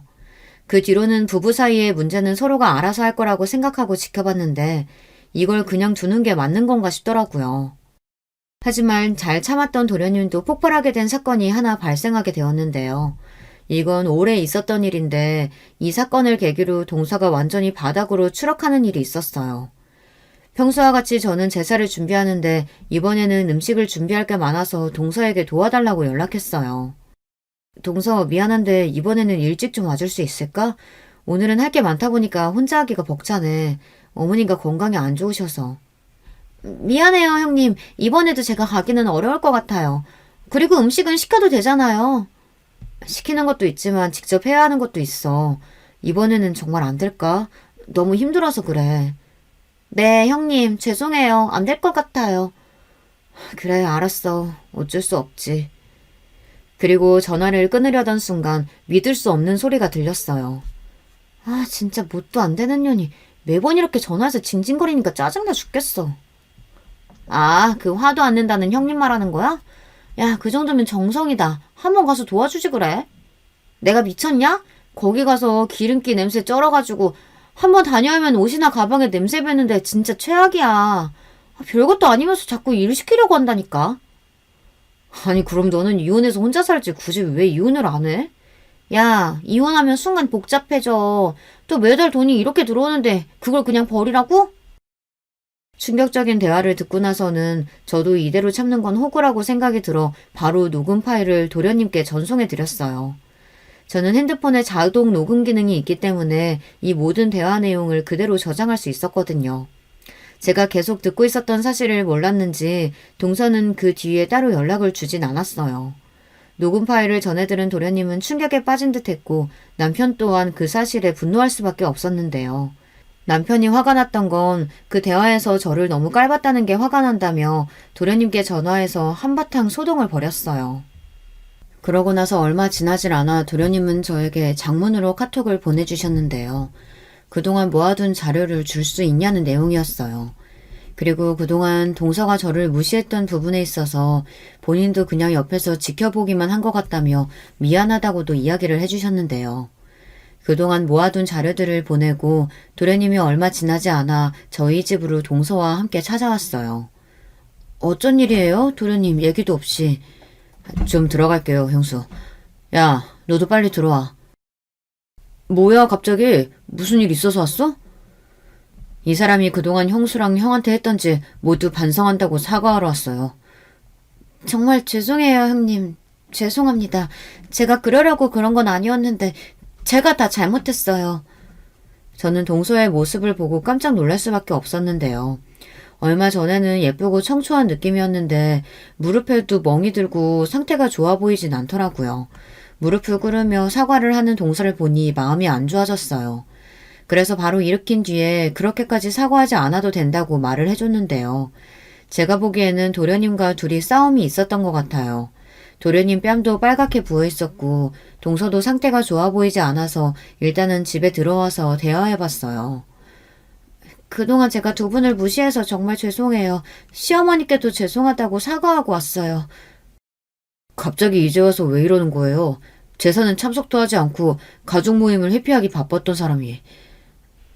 그 뒤로는 부부 사이의 문제는 서로가 알아서 할 거라고 생각하고 지켜봤는데 이걸 그냥 두는 게 맞는 건가 싶더라고요. 하지만 잘 참았던 도련님도 폭발하게 된 사건이 하나 발생하게 되었는데요. 이건 올해 있었던 일인데 이 사건을 계기로 동서가 완전히 바닥으로 추락하는 일이 있었어요. 평소와 같이 저는 제사를 준비하는데 이번에는 음식을 준비할 게 많아서 동서에게 도와달라고 연락했어요. 동서, 미안한데 이번에는 일찍 좀 와줄 수 있을까? 오늘은 할 게 많다 보니까 혼자 하기가 벅차네. 어머니가 건강이 안 좋으셔서. 미안해요, 형님. 이번에도 제가 가기는 어려울 것 같아요. 그리고 음식은 시켜도 되잖아요. 시키는 것도 있지만 직접 해야 하는 것도 있어. 이번에는 정말 안 될까? 너무 힘들어서 그래. 네, 형님. 죄송해요. 안 될 것 같아요. 그래, 알았어. 어쩔 수 없지. 그리고 전화를 끊으려던 순간 믿을 수 없는 소리가 들렸어요. 아, 진짜 뭣도 안 되는 년이 매번 이렇게 전화해서 징징거리니까 짜증나 죽겠어. 아, 그 화도 안 낸다는 형님 말하는 거야? 야, 그 정도면 정성이다. 한번 가서 도와주지 그래. 내가 미쳤냐? 거기 가서 기름기 냄새 쩔어가지고 한번 다녀오면 옷이나 가방에 냄새 배는데 진짜 최악이야. 아, 별것도 아니면서 자꾸 일 시키려고 한다니까. 아니, 그럼 너는 이혼해서 혼자 살지 굳이 왜 이혼을 안 해? 야, 이혼하면 순간 복잡해져. 또 매달 돈이 이렇게 들어오는데 그걸 그냥 버리라고? 충격적인 대화를 듣고 나서는 저도 이대로 참는 건 호구라고 생각이 들어 바로 녹음 파일을 도련님께 전송해 드렸어요. 저는 핸드폰에 자동 녹음 기능이 있기 때문에 이 모든 대화 내용을 그대로 저장할 수 있었거든요. 제가 계속 듣고 있었던 사실을 몰랐는지 동서는 그 뒤에 따로 연락을 주진 않았어요. 녹음 파일을 전해들은 도련님은 충격에 빠진 듯 했고 남편 또한 그 사실에 분노할 수밖에 없었는데요. 남편이 화가 났던 건 그 대화에서 저를 너무 깔봤다는 게 화가 난다며 도련님께 전화해서 한바탕 소동을 벌였어요. 그러고 나서 얼마 지나질 않아 도련님은 저에게 장문으로 카톡을 보내주셨는데요. 그동안 모아둔 자료를 줄 수 있냐는 내용이었어요. 그리고 그동안 동서가 저를 무시했던 부분에 있어서 본인도 그냥 옆에서 지켜보기만 한 것 같다며 미안하다고도 이야기를 해주셨는데요. 그동안 모아둔 자료들을 보내고 도련님이 얼마 지나지 않아 저희 집으로 동서와 함께 찾아왔어요. 어쩐 일이에요? 도련님 얘기도 없이. 좀 들어갈게요, 형수. 야, 너도 빨리 들어와. 뭐야, 갑자기? 무슨 일 있어서 왔어? 이 사람이 그동안 형수랑 형한테 했던지 모두 반성한다고 사과하러 왔어요. 정말 죄송해요, 형님. 죄송합니다. 제가 그러려고 그런 건 아니었는데 제가 다 잘못했어요. 저는 동서의 모습을 보고 깜짝 놀랄 수밖에 없었는데요. 얼마 전에는 예쁘고 청초한 느낌이었는데 무릎에도 멍이 들고 상태가 좋아 보이진 않더라고요. 무릎을 꿇으며 사과를 하는 동서를 보니 마음이 안 좋아졌어요. 그래서 바로 일으킨 뒤에 그렇게까지 사과하지 않아도 된다고 말을 해줬는데요. 제가 보기에는 도련님과 둘이 싸움이 있었던 것 같아요. 도련님 뺨도 빨갛게 부어있었고 동서도 상태가 좋아 보이지 않아서 일단은 집에 들어와서 대화해봤어요. 그동안 제가 두 분을 무시해서 정말 죄송해요. 시어머니께도 죄송하다고 사과하고 왔어요. 갑자기 이제 와서 왜 이러는 거예요? 제사는 참석도 하지 않고 가족 모임을 회피하기 바빴던 사람이.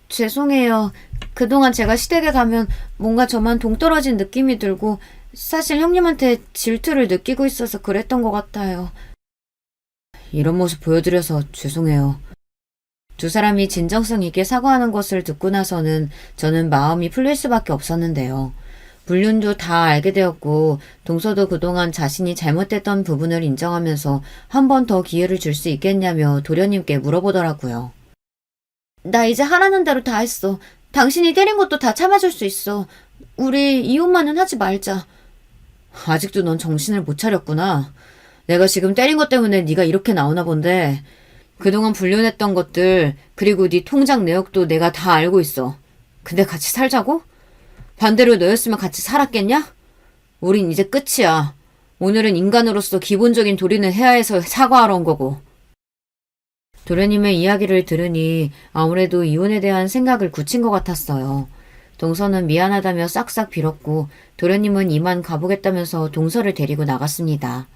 죄송해요. 그동안 제가 시댁에 가면 뭔가 저만 동떨어진 느낌이 들고 사실 형님한테 질투를 느끼고 있어서 그랬던 것 같아요. 이런 모습 보여드려서 죄송해요. 두 사람이 진정성 있게 사과하는 것을 듣고 나서는 저는 마음이 풀릴 수밖에 없었는데요. 불륜도 다 알게 되었고 동서도 그동안 자신이 잘못됐던 부분을 인정하면서 한 번 더 기회를 줄 수 있겠냐며 도련님께 물어보더라고요. 나 이제 하라는 대로 다 했어. 당신이 때린 것도 다 참아줄 수 있어. 우리 이혼만은 하지 말자. 아직도 넌 정신을 못 차렸구나. 내가 지금 때린 것 때문에 네가 이렇게 나오나 본데 그동안 불륜했던 것들 그리고 네 통장 내역도 내가 다 알고 있어. 근데 같이 살자고? 반대로 너였으면 같이 살았겠냐? 우린 이제 끝이야. 오늘은 인간으로서 기본적인 도리는 해야 해서 사과하러 온 거고. 도련님의 이야기를 들으니 아무래도 이혼에 대한 생각을 굳힌 것 같았어요. 동서는 미안하다며 싹싹 빌었고 도련님은 이만 가보겠다면서 동서를 데리고 나갔습니다.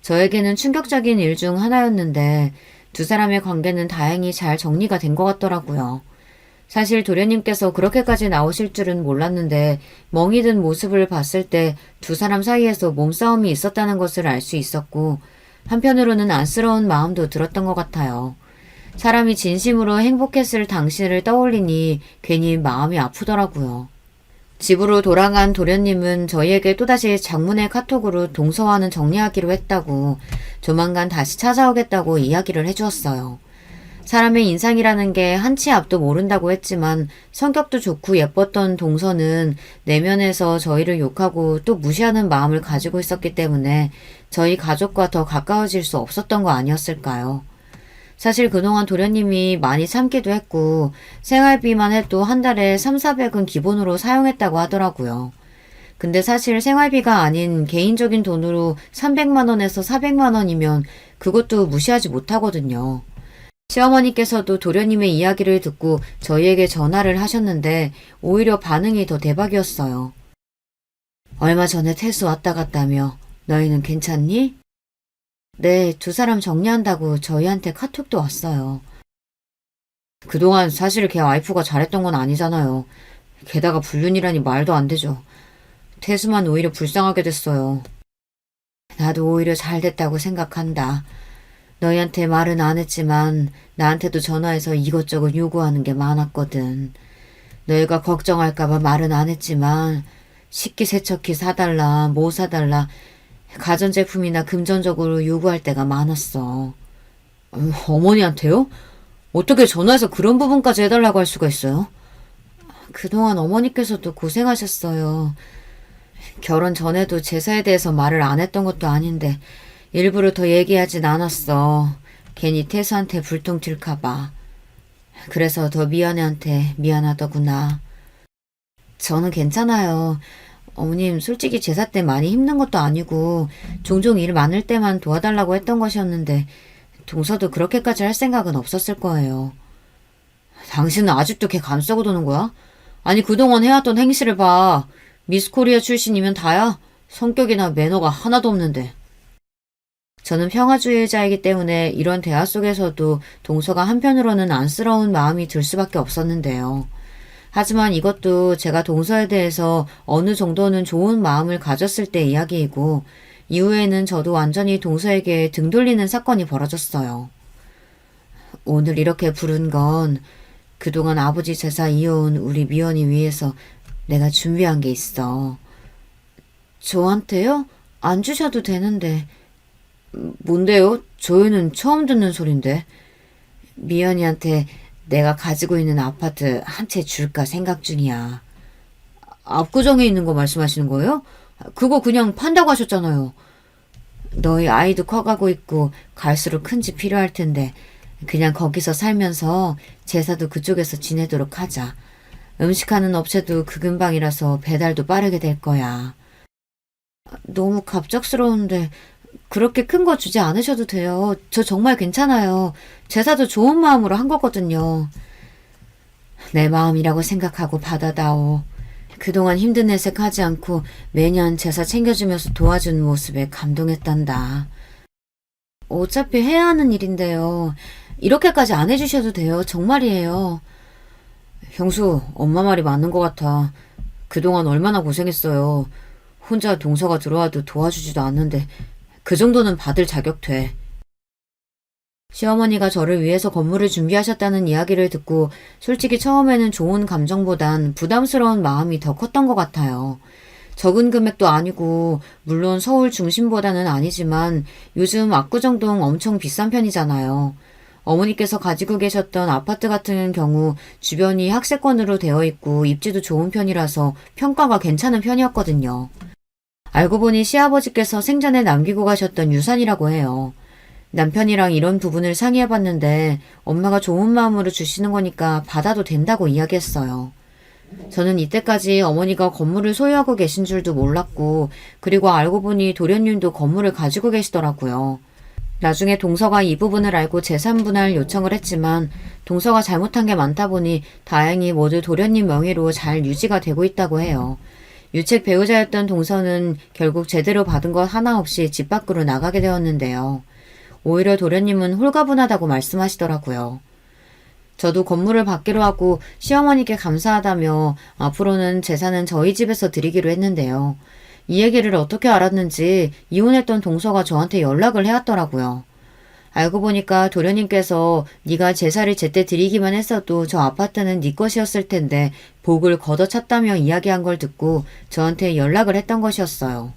저에게는 충격적인 일 중 하나였는데 두 사람의 관계는 다행히 잘 정리가 된 것 같더라고요. 사실 도련님께서 그렇게까지 나오실 줄은 몰랐는데 멍이 든 모습을 봤을 때 두 사람 사이에서 몸싸움이 있었다는 것을 알 수 있었고 한편으로는 안쓰러운 마음도 들었던 것 같아요. 사람이 진심으로 행복했을 당시를 떠올리니 괜히 마음이 아프더라고요. 집으로 돌아간 도련님은 저희에게 또다시 장문의 카톡으로 동서와는 정리하기로 했다고 조만간 다시 찾아오겠다고 이야기를 해주었어요. 사람의 인상이라는 게 한치 앞도 모른다고 했지만 성격도 좋고 예뻤던 동서는 내면에서 저희를 욕하고 또 무시하는 마음을 가지고 있었기 때문에 저희 가족과 더 가까워질 수 없었던 거 아니었을까요? 사실 그동안 도련님이 많이 참기도 했고 생활비만 해도 한 달에 3,400은 기본으로 사용했다고 하더라고요. 근데 사실 생활비가 아닌 개인적인 돈으로 300만 원에서 400만 원이면 그것도 무시하지 못하거든요. 시어머니께서도 도련님의 이야기를 듣고 저희에게 전화를 하셨는데 오히려 반응이 더 대박이었어요. 얼마 전에 태수 왔다 갔다며 너희는 괜찮니? 네, 두 사람 정리한다고 저희한테 카톡도 왔어요. 그동안 사실 걔 와이프가 잘했던 건 아니잖아요. 게다가 불륜이라니 말도 안 되죠. 태수만 오히려 불쌍하게 됐어요. 나도 오히려 잘 됐다고 생각한다. 너희한테 말은 안 했지만 나한테도 전화해서 이것저것 요구하는 게 많았거든. 너희가 걱정할까봐 말은 안 했지만 식기세척기 사달라, 뭐 사달라, 가전제품이나 금전적으로 요구할 때가 많았어. 어머니한테요? 어떻게 전화해서 그런 부분까지 해달라고 할 수가 있어요? 그동안 어머니께서도 고생하셨어요. 결혼 전에도 제사에 대해서 말을 안 했던 것도 아닌데 일부러 더 얘기하진 않았어. 괜히 태수한테 불똥 튈까봐. 그래서 더 미연애한테 미안하더구나. 저는 괜찮아요. 어머님 솔직히 제사 때 많이 힘든 것도 아니고 종종 일 많을 때만 도와달라고 했던 것이었는데 동서도 그렇게까지 할 생각은 없었을 거예요. 당신은 아직도 걔 감싸고 도는 거야? 아니 그동안 해왔던 행실을 봐. 미스코리아 출신이면 다야? 성격이나 매너가 하나도 없는데. 저는 평화주의자이기 때문에 이런 대화 속에서도 동서가 한편으로는 안쓰러운 마음이 들 수밖에 없었는데요. 하지만 이것도 제가 동서에 대해서 어느 정도는 좋은 마음을 가졌을 때 이야기이고 이후에는 저도 완전히 동서에게 등 돌리는 사건이 벌어졌어요. 오늘 이렇게 부른 건 그동안 아버지 제사 이어온 우리 미연이 위해서 내가 준비한 게 있어. 저한테요? 안 주셔도 되는데. 뭔데요? 저희는 처음 듣는 소린데. 미연이한테 내가 가지고 있는 아파트 한 채 줄까 생각 중이야. 압구정에 있는 거 말씀하시는 거예요? 그거 그냥 판다고 하셨잖아요. 너희 아이도 커가고 있고 갈수록 큰 집 필요할 텐데 그냥 거기서 살면서 제사도 그쪽에서 지내도록 하자. 음식하는 업체도 그 근방이라서 배달도 빠르게 될 거야. 너무 갑작스러운데 그렇게 큰 거 주지 않으셔도 돼요. 저 정말 괜찮아요. 제사도 좋은 마음으로 한 거거든요. 내 마음이라고 생각하고 받아다오. 그동안 힘든 내색 하지 않고 매년 제사 챙겨주면서 도와준 모습에 감동했단다. 어차피 해야 하는 일인데요. 이렇게까지 안 해주셔도 돼요. 정말이에요. 형수, 엄마 말이 맞는 것 같아. 그동안 얼마나 고생했어요. 혼자 동서가 들어와도 도와주지도 않는데 그 정도는 받을 자격 돼. 시어머니가 저를 위해서 건물을 준비하셨다는 이야기를 듣고 솔직히 처음에는 좋은 감정보단 부담스러운 마음이 더 컸던 것 같아요. 적은 금액도 아니고 물론 서울 중심보다는 아니지만 요즘 압구정동 엄청 비싼 편이잖아요. 어머니께서 가지고 계셨던 아파트 같은 경우 주변이 학세권으로 되어 있고 입지도 좋은 편이라서 평가가 괜찮은 편이었거든요. 알고 보니 시아버지께서 생전에 남기고 가셨던 유산이라고 해요. 남편이랑 이런 부분을 상의해봤는데 엄마가 좋은 마음으로 주시는 거니까 받아도 된다고 이야기했어요. 저는 이때까지 어머니가 건물을 소유하고 계신 줄도 몰랐고 그리고 알고 보니 도련님도 건물을 가지고 계시더라고요. 나중에 동서가 이 부분을 알고 재산분할 요청을 했지만 동서가 잘못한 게 많다 보니 다행히 모두 도련님 명의로 잘 유지가 되고 있다고 해요. 유책 배우자였던 동서는 결국 제대로 받은 것 하나 없이 집 밖으로 나가게 되었는데요. 오히려 도련님은 홀가분하다고 말씀하시더라고요. 저도 건물을 받기로 하고 시어머니께 감사하다며 앞으로는 재산은 저희 집에서 드리기로 했는데요. 이 얘기를 어떻게 알았는지 이혼했던 동서가 저한테 연락을 해왔더라고요. 알고 보니까 도련님께서 네가 제사를 제때 드리기만 했어도 저 아파트는 네 것이었을 텐데 복을 걷어찼다며 이야기한 걸 듣고 저한테 연락을 했던 것이었어요.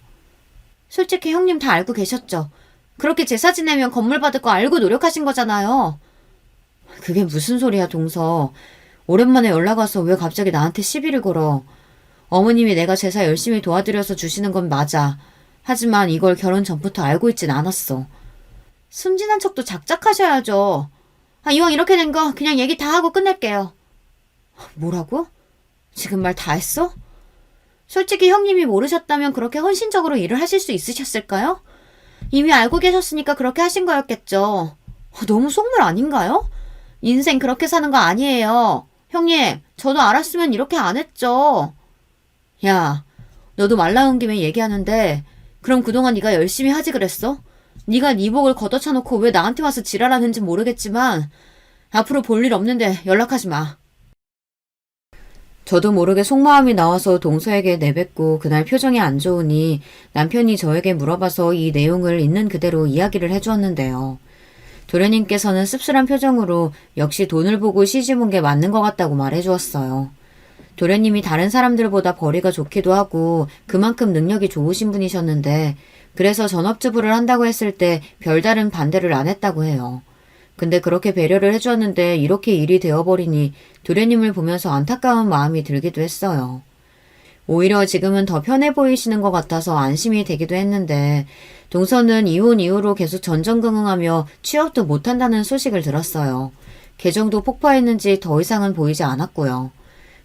솔직히 형님 다 알고 계셨죠? 그렇게 제사 지내면 건물 받을 거 알고 노력하신 거잖아요. 그게 무슨 소리야, 동서. 오랜만에 연락 와서 왜 갑자기 나한테 시비를 걸어. 어머님이 내가 제사 열심히 도와드려서 주시는 건 맞아. 하지만 이걸 결혼 전부터 알고 있진 않았어. 순진한 척도 작작하셔야죠. 이왕 이렇게 된 거 그냥 얘기 다 하고 끝낼게요. 뭐라고? 지금 말 다 했어? 솔직히 형님이 모르셨다면 그렇게 헌신적으로 일을 하실 수 있으셨을까요? 이미 알고 계셨으니까 그렇게 하신 거였겠죠. 너무 속물 아닌가요? 인생 그렇게 사는 거 아니에요. 형님, 저도 알았으면 이렇게 안 했죠. 야, 너도 말 나온 김에 얘기하는데 그럼 그동안 네가 열심히 하지 그랬어? 네가 네 복을 걷어차놓고 왜 나한테 와서 지랄하는지 모르겠지만 앞으로 볼 일 없는데 연락하지 마. 저도 모르게 속마음이 나와서 동서에게 내뱉고 그날 표정이 안 좋으니 남편이 저에게 물어봐서 이 내용을 있는 그대로 이야기를 해주었는데요. 도련님께서는 씁쓸한 표정으로 역시 돈을 보고 시집 온 게 맞는 것 같다고 말해주었어요. 도련님이 다른 사람들보다 벌이가 좋기도 하고 그만큼 능력이 좋으신 분이셨는데 그래서 전업주부를 한다고 했을 때 별다른 반대를 안 했다고 해요. 근데 그렇게 배려를 해주었는데 이렇게 일이 되어버리니 도련님을 보면서 안타까운 마음이 들기도 했어요. 오히려 지금은 더 편해 보이시는 것 같아서 안심이 되기도 했는데 동서는 이혼 이후로 계속 전전긍긍하며 취업도 못한다는 소식을 들었어요. 계정도 폭파했는지 더 이상은 보이지 않았고요.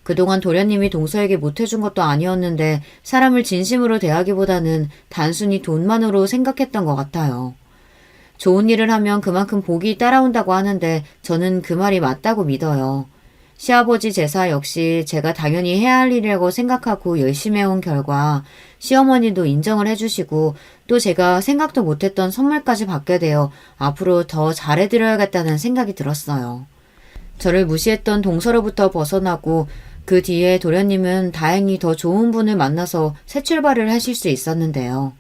그동안 도련님이 동서에게 못해준 것도 아니었는데 사람을 진심으로 대하기보다는 단순히 돈만으로 생각했던 것 같아요. 좋은 일을 하면 그만큼 복이 따라온다고 하는데 저는 그 말이 맞다고 믿어요. 시아버지 제사 역시 제가 당연히 해야 할 일이라고 생각하고 열심히 해온 결과 시어머니도 인정을 해주시고 또 제가 생각도 못했던 선물까지 받게 되어 앞으로 더 잘해드려야겠다는 생각이 들었어요. 저를 무시했던 동서로부터 벗어나고 그 뒤에 도련님은 다행히 더 좋은 분을 만나서 새 출발을 하실 수 있었는데요.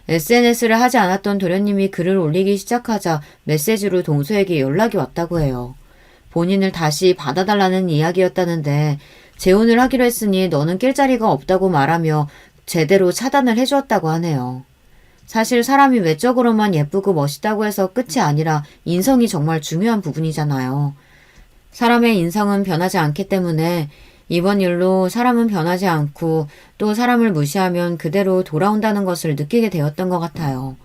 SNS를 하지 않았던 도련님이 글을 올리기 시작하자 메시지로 동서에게 연락이 왔다고 해요. 본인을 다시 받아달라는 이야기였다는데 재혼을 하기로 했으니 너는 낄 자리가 없다고 말하며 제대로 차단을 해주었다고 하네요. 사실 사람이 외적으로만 예쁘고 멋있다고 해서 끝이 아니라 인성이 정말 중요한 부분이잖아요. 사람의 인성은 변하지 않기 때문에 이번 일로 사람은 변하지 않고 또 사람을 무시하면 그대로 돌아온다는 것을 느끼게 되었던 것 같아요.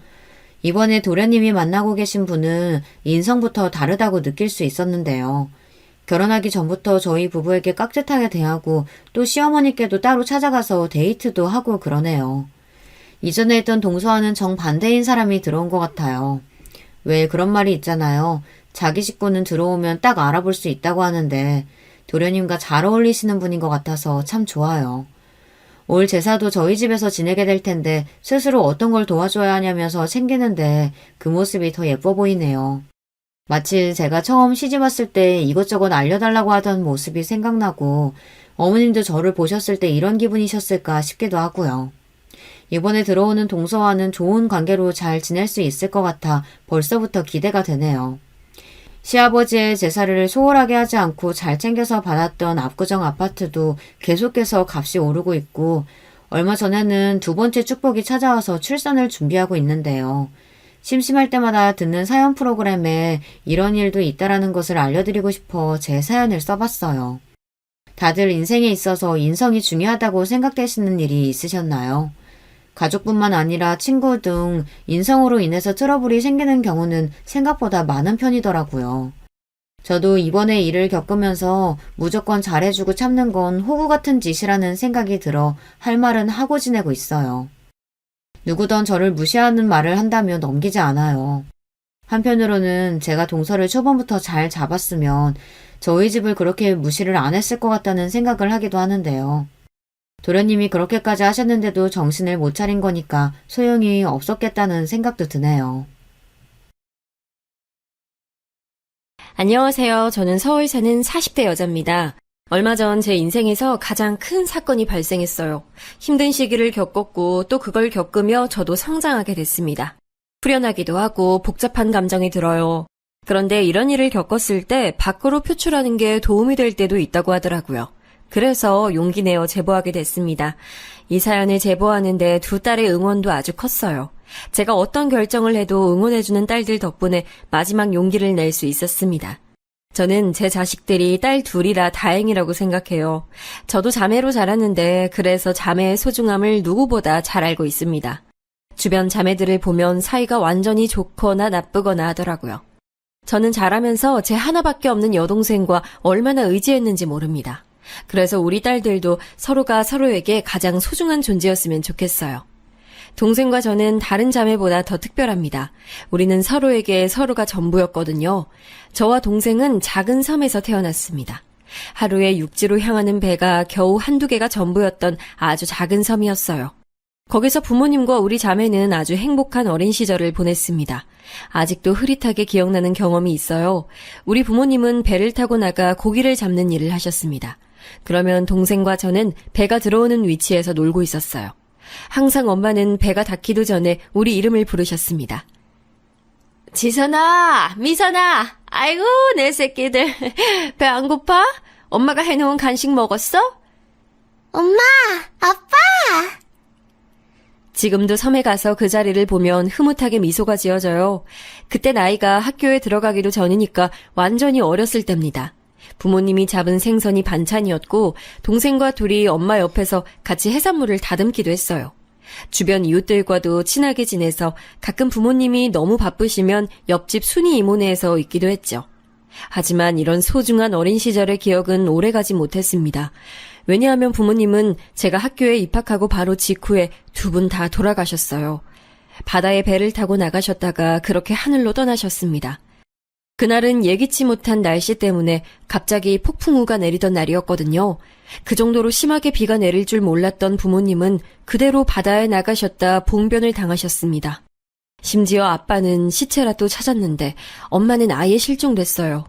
이번에 도련님이 만나고 계신 분은 인성부터 다르다고 느낄 수 있었는데요. 결혼하기 전부터 저희 부부에게 깍듯하게 대하고 또 시어머니께도 따로 찾아가서 데이트도 하고 그러네요. 이전에 있던 동서와는 정반대인 사람이 들어온 것 같아요. 왜 그런 말이 있잖아요. 자기 식구는 들어오면 딱 알아볼 수 있다고 하는데 도련님과 잘 어울리시는 분인 것 같아서 참 좋아요. 올 제사도 저희 집에서 지내게 될 텐데 스스로 어떤 걸 도와줘야 하냐면서 챙기는데 그 모습이 더 예뻐 보이네요. 마치 제가 처음 시집 왔을 때 이것저것 알려달라고 하던 모습이 생각나고 어머님도 저를 보셨을 때 이런 기분이셨을까 싶기도 하고요. 이번에 들어오는 동서와는 좋은 관계로 잘 지낼 수 있을 것 같아 벌써부터 기대가 되네요. 시아버지의 제사를 소홀하게 하지 않고 잘 챙겨서 받았던 압구정 아파트도 계속해서 값이 오르고 있고 얼마 전에는 두 번째 축복이 찾아와서 출산을 준비하고 있는데요. 심심할 때마다 듣는 사연 프로그램에 이런 일도 있다라는 것을 알려드리고 싶어 제 사연을 써봤어요. 다들 인생에 있어서 인성이 중요하다고 생각되시는 일이 있으셨나요? 가족뿐만 아니라 친구 등 인성으로 인해서 트러블이 생기는 경우는 생각보다 많은 편이더라고요. 저도 이번에 일을 겪으면서 무조건 잘해주고 참는 건 호구 같은 짓이라는 생각이 들어 할 말은 하고 지내고 있어요. 누구든 저를 무시하는 말을 한다면 넘기지 않아요. 한편으로는 제가 동서를 초반부터 잘 잡았으면 저희 집을 그렇게 무시를 안 했을 것 같다는 생각을 하기도 하는데요. 도련님이 그렇게까지 하셨는데도 정신을 못 차린 거니까 소용이 없었겠다는 생각도 드네요. 안녕하세요. 저는 서울 사는 40대 여자입니다. 얼마 전 제 인생에서 가장 큰 사건이 발생했어요. 힘든 시기를 겪었고 또 그걸 겪으며 저도 성장하게 됐습니다. 후련하기도 하고 복잡한 감정이 들어요. 그런데 이런 일을 겪었을 때 밖으로 표출하는 게 도움이 될 때도 있다고 하더라고요. 그래서 용기 내어 제보하게 됐습니다. 이 사연을 제보하는데 두 딸의 응원도 아주 컸어요. 제가 어떤 결정을 해도 응원해주는 딸들 덕분에 마지막 용기를 낼 수 있었습니다. 저는 제 자식들이 딸 둘이라 다행이라고 생각해요. 저도 자매로 자랐는데 그래서 자매의 소중함을 누구보다 잘 알고 있습니다. 주변 자매들을 보면 사이가 완전히 좋거나 나쁘거나 하더라고요. 저는 자라면서 제 하나밖에 없는 여동생과 얼마나 의지했는지 모릅니다. 그래서 우리 딸들도 서로가 서로에게 가장 소중한 존재였으면 좋겠어요. 동생과 저는 다른 자매보다 더 특별합니다. 우리는 서로에게 서로가 전부였거든요. 저와 동생은 작은 섬에서 태어났습니다. 하루에 육지로 향하는 배가 겨우 한두 개가 전부였던 아주 작은 섬이었어요. 거기서 부모님과 우리 자매는 아주 행복한 어린 시절을 보냈습니다. 아직도 흐릿하게 기억나는 경험이 있어요. 우리 부모님은 배를 타고 나가 고기를 잡는 일을 하셨습니다. 그러면 동생과 저는 배가 들어오는 위치에서 놀고 있었어요. 항상 엄마는 배가 닿기도 전에 우리 이름을 부르셨습니다. 지선아, 미선아, 아이고 내 새끼들 배 안 고파? 엄마가 해놓은 간식 먹었어? 엄마, 아빠! 지금도 섬에 가서 그 자리를 보면 흐뭇하게 미소가 지어져요. 그때 나이가 학교에 들어가기도 전이니까 완전히 어렸을 때입니다. 부모님이 잡은 생선이 반찬이었고 동생과 둘이 엄마 옆에서 같이 해산물을 다듬기도 했어요. 주변 이웃들과도 친하게 지내서 가끔 부모님이 너무 바쁘시면 옆집 순이 이모네에서 있기도 했죠. 하지만 이런 소중한 어린 시절의 기억은 오래가지 못했습니다. 왜냐하면 부모님은 제가 학교에 입학하고 바로 직후에 두 분 다 돌아가셨어요. 바다에 배를 타고 나가셨다가 그렇게 하늘로 떠나셨습니다. 그날은 예기치 못한 날씨 때문에 갑자기 폭풍우가 내리던 날이었거든요. 그 정도로 심하게 비가 내릴 줄 몰랐던 부모님은 그대로 바다에 나가셨다 봉변을 당하셨습니다. 심지어 아빠는 시체라도 찾았는데 엄마는 아예 실종됐어요.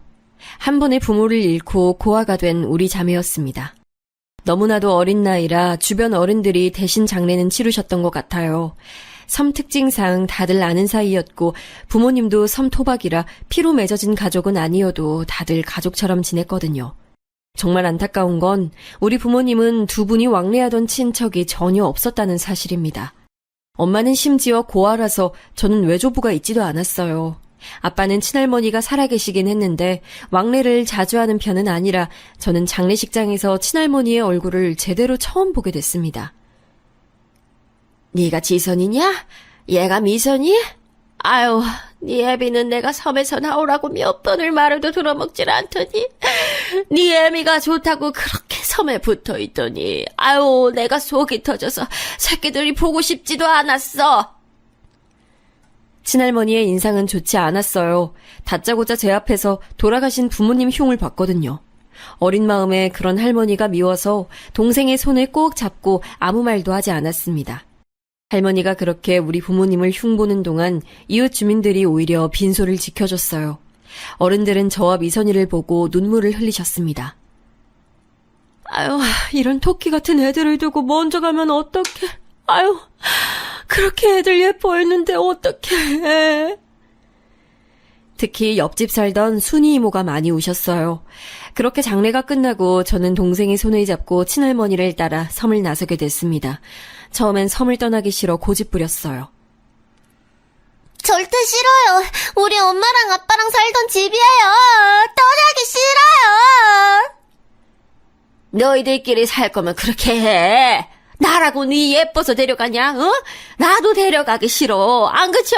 한 번에 부모를 잃고 고아가 된 우리 자매였습니다. 너무나도 어린 나이라 주변 어른들이 대신 장례는 치르셨던 것 같아요. 섬 특징상 다들 아는 사이였고 부모님도 섬 토박이라 피로 맺어진 가족은 아니어도 다들 가족처럼 지냈거든요. 정말 안타까운 건 우리 부모님은 두 분이 왕래하던 친척이 전혀 없었다는 사실입니다. 엄마는 심지어 고아라서 저는 외조부가 있지도 않았어요. 아빠는 친할머니가 살아계시긴 했는데 왕래를 자주 하는 편은 아니라 저는 장례식장에서 친할머니의 얼굴을 제대로 처음 보게 됐습니다. 네가 지선이냐? 얘가 미선이? 아유, 네 애비는 내가 섬에서 나오라고 몇 번을 말해도 들어먹질 않더니 네 애미가 좋다고 그렇게 섬에 붙어있더니 아유, 내가 속이 터져서 새끼들이 보고 싶지도 않았어. 친할머니의 인상은 좋지 않았어요. 다짜고짜 제 앞에서 돌아가신 부모님 흉을 봤거든요. 어린 마음에 그런 할머니가 미워서 동생의 손을 꼭 잡고 아무 말도 하지 않았습니다. 할머니가 그렇게 우리 부모님을 흉보는 동안 이웃 주민들이 오히려 빈소를 지켜줬어요. 어른들은 저와 미선이를 보고 눈물을 흘리셨습니다. 아유, 이런 토끼 같은 애들을 두고 먼저 가면 어떡해. 아유, 그렇게 애들 예뻐했는데 어떡해. 특히 옆집 살던 순이 이모가 많이 우셨어요. 그렇게 장례가 끝나고 저는 동생의 손을 잡고 친할머니를 따라 섬을 나서게 됐습니다. 처음엔 섬을 떠나기 싫어 고집부렸어요. 절대 싫어요. 우리 엄마랑 아빠랑 살던 집이에요. 떠나기 싫어요. 너희들끼리 살 거면 그렇게 해. 나라고 네 예뻐서 데려가냐? 어? 나도 데려가기 싫어. 안 그쵸?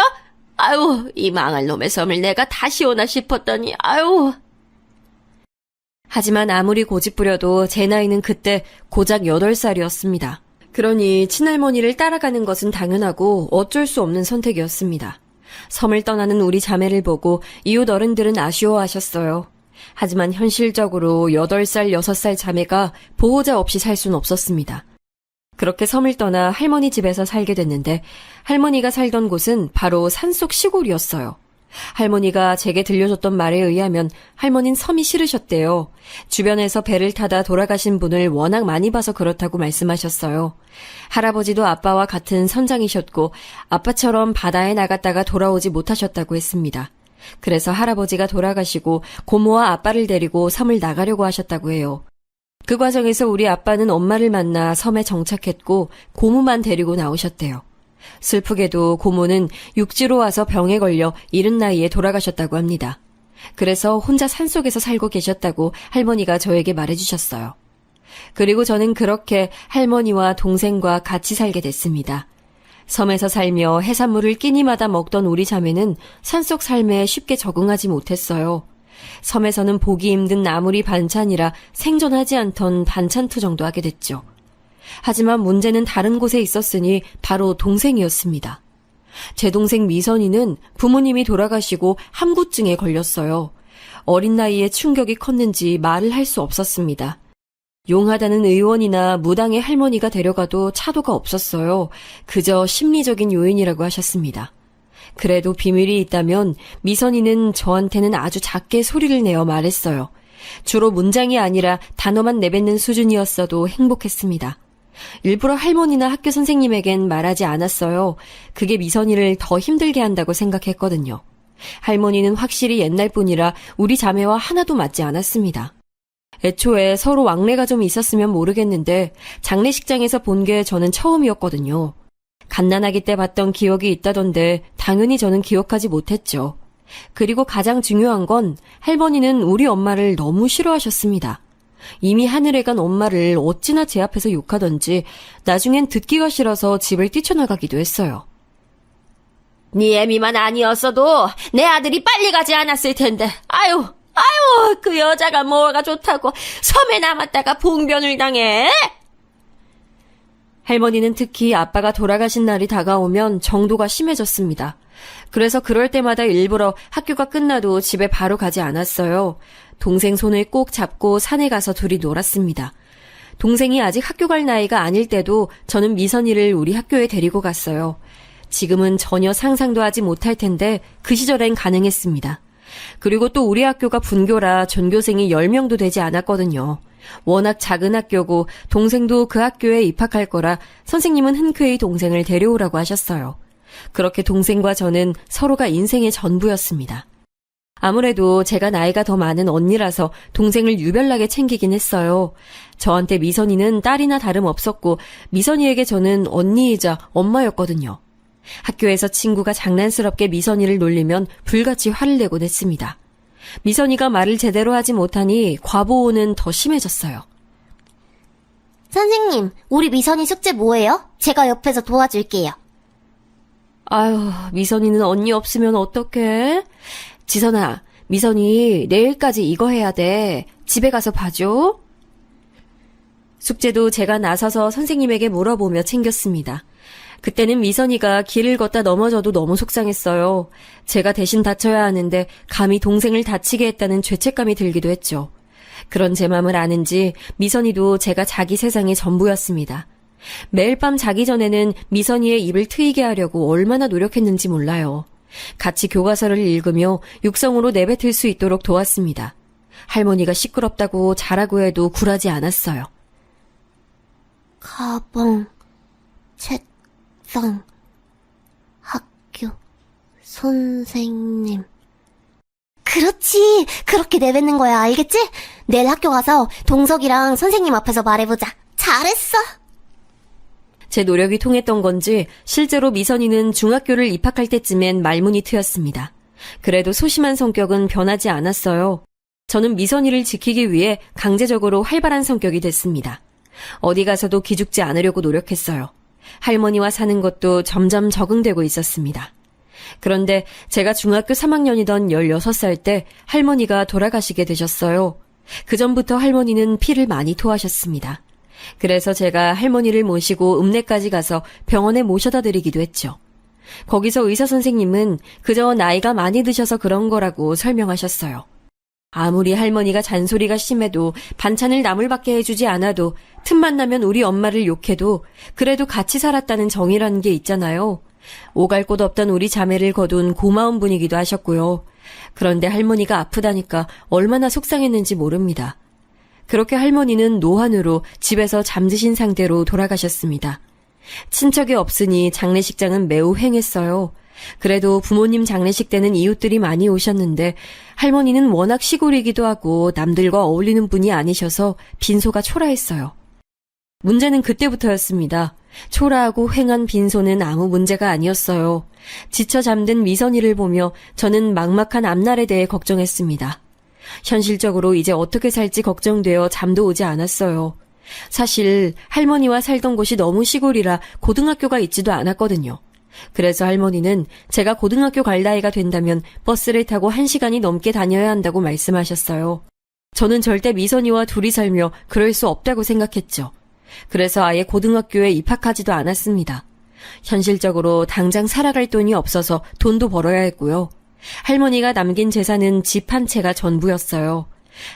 아유, 이 망할 놈의 섬을 내가 다시 오나 싶었더니 아유. 하지만 아무리 고집부려도 제 나이는 그때 고작 8살이었습니다. 그러니 친할머니를 따라가는 것은 당연하고 어쩔 수 없는 선택이었습니다. 섬을 떠나는 우리 자매를 보고 이웃 어른들은 아쉬워하셨어요. 하지만 현실적으로 8살, 6살 자매가 보호자 없이 살 수는 없었습니다. 그렇게 섬을 떠나 할머니 집에서 살게 됐는데 할머니가 살던 곳은 바로 산속 시골이었어요. 할머니가 제게 들려줬던 말에 의하면 할머니는 섬이 싫으셨대요. 주변에서 배를 타다 돌아가신 분을 워낙 많이 봐서 그렇다고 말씀하셨어요. 할아버지도 아빠와 같은 선장이셨고 아빠처럼 바다에 나갔다가 돌아오지 못하셨다고 했습니다. 그래서 할아버지가 돌아가시고 고모와 아빠를 데리고 섬을 나가려고 하셨다고 해요. 그 과정에서 우리 아빠는 엄마를 만나 섬에 정착했고 고모만 데리고 나오셨대요. 슬프게도 고모는 육지로 와서 병에 걸려 이른 나이에 돌아가셨다고 합니다. 그래서 혼자 산속에서 살고 계셨다고 할머니가 저에게 말해주셨어요. 그리고 저는 그렇게 할머니와 동생과 같이 살게 됐습니다. 섬에서 살며 해산물을 끼니마다 먹던 우리 자매는 산속 삶에 쉽게 적응하지 못했어요. 섬에서는 보기 힘든 나물이 반찬이라 생존하지 않던 반찬 투정도 하게 됐죠. 하지만 문제는 다른 곳에 있었으니 바로 동생이었습니다. 제 동생 미선이는 부모님이 돌아가시고 함구증에 걸렸어요. 어린 나이에 충격이 컸는지 말을 할 수 없었습니다. 용하다는 의원이나 무당의 할머니가 데려가도 차도가 없었어요. 그저 심리적인 요인이라고 하셨습니다. 그래도 비밀이 있다면 미선이는 저한테는 아주 작게 소리를 내어 말했어요. 주로 문장이 아니라 단어만 내뱉는 수준이었어도 행복했습니다. 일부러 할머니나 학교 선생님에겐 말하지 않았어요. 그게 미선이를 더 힘들게 한다고 생각했거든요. 할머니는 확실히 옛날 분이라 우리 자매와 하나도 맞지 않았습니다. 애초에 서로 왕래가 좀 있었으면 모르겠는데 장례식장에서 본 게 저는 처음이었거든요. 갓난아기 때 봤던 기억이 있다던데 당연히 저는 기억하지 못했죠. 그리고 가장 중요한 건 할머니는 우리 엄마를 너무 싫어하셨습니다. 이미 하늘에 간 엄마를 어찌나 제 앞에서 욕하던지 나중엔 듣기가 싫어서 집을 뛰쳐나가기도 했어요. 네 애미만 아니었어도 내 아들이 빨리 가지 않았을 텐데. 아유, 그 여자가 뭐가 좋다고 섬에 남았다가 봉변을 당해. 할머니는 특히 아빠가 돌아가신 날이 다가오면 정도가 심해졌습니다. 그래서 그럴 때마다 일부러 학교가 끝나도 집에 바로 가지 않았어요. 동생 손을 꼭 잡고 산에 가서 둘이 놀았습니다. 동생이 아직 학교 갈 나이가 아닐 때도 저는 미선이를 우리 학교에 데리고 갔어요. 지금은 전혀 상상도 하지 못할 텐데 그 시절엔 가능했습니다. 그리고 또 우리 학교가 분교라 전교생이 10명도 되지 않았거든요. 워낙 작은 학교고 동생도 그 학교에 입학할 거라 선생님은 흔쾌히 동생을 데려오라고 하셨어요. 그렇게 동생과 저는 서로가 인생의 전부였습니다. 아무래도 제가 나이가 더 많은 언니라서 동생을 유별나게 챙기긴 했어요. 저한테 미선이는 딸이나 다름없었고 미선이에게 저는 언니이자 엄마였거든요. 학교에서 친구가 장난스럽게 미선이를 놀리면 불같이 화를 내곤 했습니다. 미선이가 말을 제대로 하지 못하니 과보호는 더 심해졌어요. 선생님, 우리 미선이 숙제 뭐예요? 제가 옆에서 도와줄게요. 아유, 미선이는 언니 없으면 어떡해? 지선아, 미선이 내일까지 이거 해야 돼. 집에 가서 봐줘. 숙제도 제가 나서서 선생님에게 물어보며 챙겼습니다. 그때는 미선이가 길을 걷다 넘어져도 너무 속상했어요. 제가 대신 다쳐야 하는데 감히 동생을 다치게 했다는 죄책감이 들기도 했죠. 그런 제 맘을 아는지 미선이도 제가 자기 세상의 전부였습니다. 매일 밤 자기 전에는 미선이의 입을 트이게 하려고 얼마나 노력했는지 몰라요. 같이 교과서를 읽으며 육성으로 내뱉을 수 있도록 도왔습니다. 할머니가 시끄럽다고 자라고 해도 굴하지 않았어요. 가방, 책상, 학교, 선생님. 그렇지. 그렇게 내뱉는 거야. 알겠지? 내일 학교 가서 동석이랑 선생님 앞에서 말해보자. 잘했어. 제 노력이 통했던 건지 실제로 미선이는 중학교를 입학할 때쯤엔 말문이 트였습니다. 그래도 소심한 성격은 변하지 않았어요. 저는 미선이를 지키기 위해 강제적으로 활발한 성격이 됐습니다. 어디 가서도 기죽지 않으려고 노력했어요. 할머니와 사는 것도 점점 적응되고 있었습니다. 그런데 제가 중학교 3학년이던 16살 때 할머니가 돌아가시게 되셨어요. 그전부터 할머니는 피를 많이 토하셨습니다. 그래서 제가 할머니를 모시고 읍내까지 가서 병원에 모셔다 드리기도 했죠. 거기서 의사 선생님은 그저 나이가 많이 드셔서 그런 거라고 설명하셨어요. 아무리 할머니가 잔소리가 심해도 반찬을 나물밖에 해주지 않아도 틈만 나면 우리 엄마를 욕해도 그래도 같이 살았다는 정이라는 게 있잖아요. 오갈 곳 없던 우리 자매를 거둔 고마운 분이기도 하셨고요. 그런데 할머니가 아프다니까 얼마나 속상했는지 모릅니다. 그렇게 할머니는 노환으로 집에서 잠드신 상태로 돌아가셨습니다. 친척이 없으니 장례식장은 매우 횡했어요. 그래도 부모님 장례식 때는 이웃들이 많이 오셨는데 할머니는 워낙 시골이기도 하고 남들과 어울리는 분이 아니셔서 빈소가 초라했어요. 문제는 그때부터였습니다. 초라하고 횡한 빈소는 아무 문제가 아니었어요. 지쳐 잠든 미선이를 보며 저는 막막한 앞날에 대해 걱정했습니다. 현실적으로 이제 어떻게 살지 걱정되어 잠도 오지 않았어요. 사실 할머니와 살던 곳이 너무 시골이라 고등학교가 있지도 않았거든요. 그래서 할머니는 제가 고등학교 갈 나이가 된다면 버스를 타고 1시간이 넘게 다녀야 한다고 말씀하셨어요. 저는 절대 미선이와 둘이 살며 그럴 수 없다고 생각했죠. 그래서 아예 고등학교에 입학하지도 않았습니다. 현실적으로 당장 살아갈 돈이 없어서 돈도 벌어야 했고요. 할머니가 남긴 재산은 집 한 채가 전부였어요.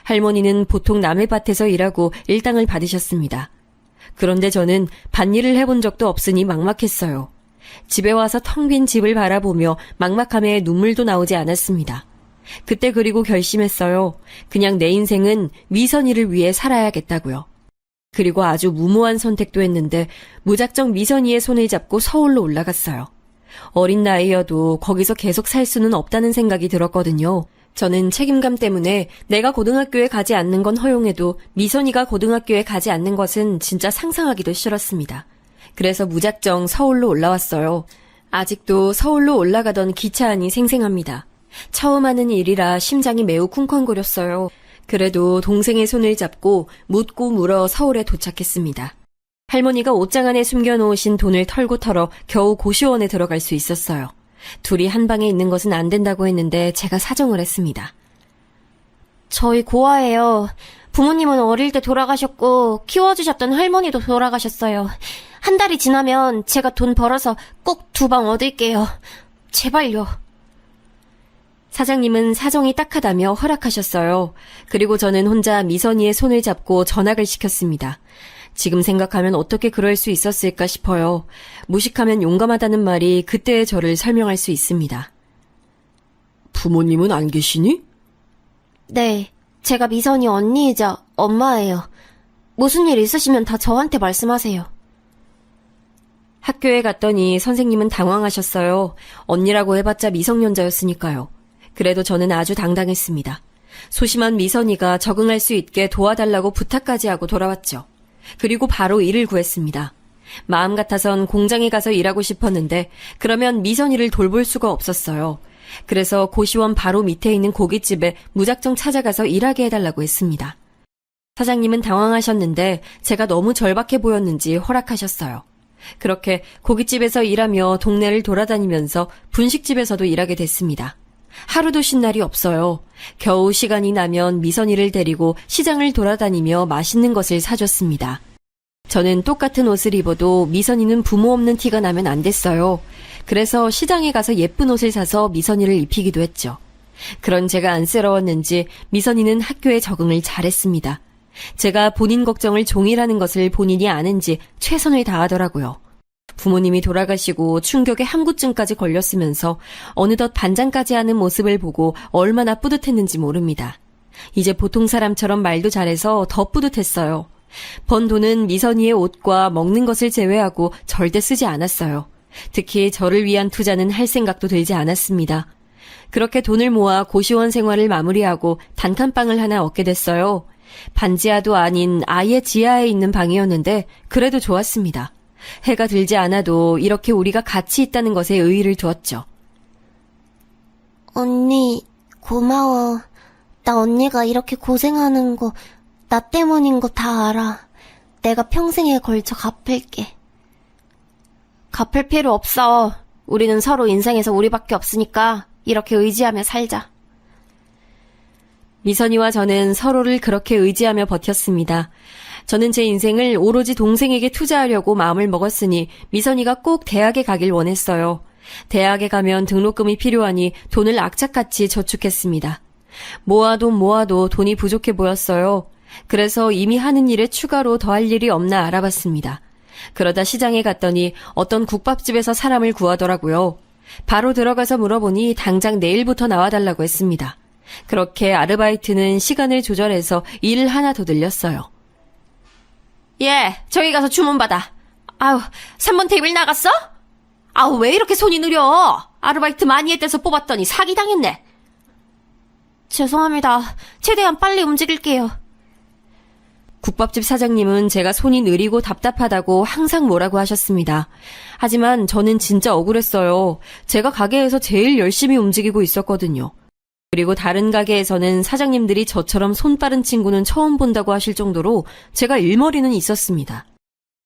할머니는 보통 남의 밭에서 일하고 일당을 받으셨습니다. 그런데 저는 밭일을 해본 적도 없으니 막막했어요. 집에 와서 텅 빈 집을 바라보며 막막함에 눈물도 나오지 않았습니다. 그때 그리고 결심했어요. 그냥 내 인생은 미선이를 위해 살아야겠다고요. 그리고 아주 무모한 선택도 했는데 무작정 미선이의 손을 잡고 서울로 올라갔어요. 어린 나이여도 거기서 계속 살 수는 없다는 생각이 들었거든요. 저는 책임감 때문에 내가 고등학교에 가지 않는 건 허용해도 미선이가 고등학교에 가지 않는 것은 진짜 상상하기도 싫었습니다. 그래서 무작정 서울로 올라왔어요. 아직도 서울로 올라가던 기차 안이 생생합니다. 처음 하는 일이라 심장이 매우 쿵쾅거렸어요. 그래도 동생의 손을 잡고 묻고 물어 서울에 도착했습니다. 할머니가 옷장 안에 숨겨놓으신 돈을 털고 털어 겨우 고시원에 들어갈 수 있었어요. 둘이 한 방에 있는 것은 안 된다고 했는데 제가 사정을 했습니다. 저희 고아예요. 부모님은 어릴 때 돌아가셨고 키워주셨던 할머니도 돌아가셨어요. 한 달이 지나면 제가 돈 벌어서 꼭 2방 얻을게요. 제발요. 사장님은 사정이 딱하다며 허락하셨어요. 그리고 저는 혼자 미선이의 손을 잡고 전학을 시켰습니다. 지금 생각하면 어떻게 그럴 수 있었을까 싶어요. 무식하면 용감하다는 말이 그때의 저를 설명할 수 있습니다. 부모님은 안 계시니? 네, 제가 미선이 언니이자 엄마예요. 무슨 일 있으시면 다 저한테 말씀하세요. 학교에 갔더니 선생님은 당황하셨어요. 언니라고 해봤자 미성년자였으니까요. 그래도 저는 아주 당당했습니다. 소심한 미선이가 적응할 수 있게 도와달라고 부탁까지 하고 돌아왔죠. 그리고 바로 일을 구했습니다. 마음 같아선 공장에 가서 일하고 싶었는데 그러면 미선이를 돌볼 수가 없었어요. 그래서 고시원 바로 밑에 있는 고깃집에 무작정 찾아가서 일하게 해달라고 했습니다. 사장님은 당황하셨는데 제가 너무 절박해 보였는지 허락하셨어요. 그렇게 고깃집에서 일하며 동네를 돌아다니면서 분식집에서도 일하게 됐습니다. 하루도 쉰 날이 없어요. 겨우 시간이 나면 미선이를 데리고 시장을 돌아다니며 맛있는 것을 사줬습니다. 저는 똑같은 옷을 입어도 미선이는 부모 없는 티가 나면 안 됐어요. 그래서 시장에 가서 예쁜 옷을 사서 미선이를 입히기도 했죠. 그런 제가 안쓰러웠는지 미선이는 학교에 적응을 잘했습니다. 제가 본인 걱정을 종일 하는 것을 본인이 아는지 최선을 다하더라고요. 부모님이 돌아가시고 충격에 함구증까지 걸렸으면서 어느덧 반장까지 하는 모습을 보고 얼마나 뿌듯했는지 모릅니다. 이제 보통 사람처럼 말도 잘해서 더 뿌듯했어요. 번 돈은 미선이의 옷과 먹는 것을 제외하고 절대 쓰지 않았어요. 특히 저를 위한 투자는 할 생각도 들지 않았습니다. 그렇게 돈을 모아 고시원 생활을 마무리하고 단칸방을 하나 얻게 됐어요. 반지하도 아닌 아예 지하에 있는 방이었는데 그래도 좋았습니다. 해가 들지 않아도 이렇게 우리가 같이 있다는 것에 의의를 두었죠. 언니, 고마워. 나 언니가 이렇게 고생하는 거, 나 때문인 거 다 알아. 내가 평생에 걸쳐 갚을게. 갚을 필요 없어. 우리는 서로 인생에서 우리밖에 없으니까 이렇게 의지하며 살자. 미선이와 저는 서로를 그렇게 의지하며 버텼습니다. 저는 제 인생을 오로지 동생에게 투자하려고 마음을 먹었으니 미선이가 꼭 대학에 가길 원했어요. 대학에 가면 등록금이 필요하니 돈을 악착같이 저축했습니다. 모아도 돈이 부족해 보였어요. 그래서 이미 하는 일에 추가로 더할 일이 없나 알아봤습니다. 그러다 시장에 갔더니 어떤 국밥집에서 사람을 구하더라고요. 바로 들어가서 물어보니 당장 내일부터 나와달라고 했습니다. 그렇게 아르바이트는 시간을 조절해서 일을 하나 더 늘렸어요. 예, 저기 가서 주문 받아. 아우, 3번 테이블 나갔어? 아우, 왜 이렇게 손이 느려? 아르바이트 많이 했대서 뽑았더니 사기당했네. 죄송합니다. 최대한 빨리 움직일게요. 국밥집 사장님은 제가 손이 느리고 답답하다고 항상 뭐라고 하셨습니다. 하지만 저는 진짜 억울했어요. 제가 가게에서 제일 열심히 움직이고 있었거든요. 그리고 다른 가게에서는 사장님들이 저처럼 손 빠른 친구는 처음 본다고 하실 정도로 제가 일머리는 있었습니다.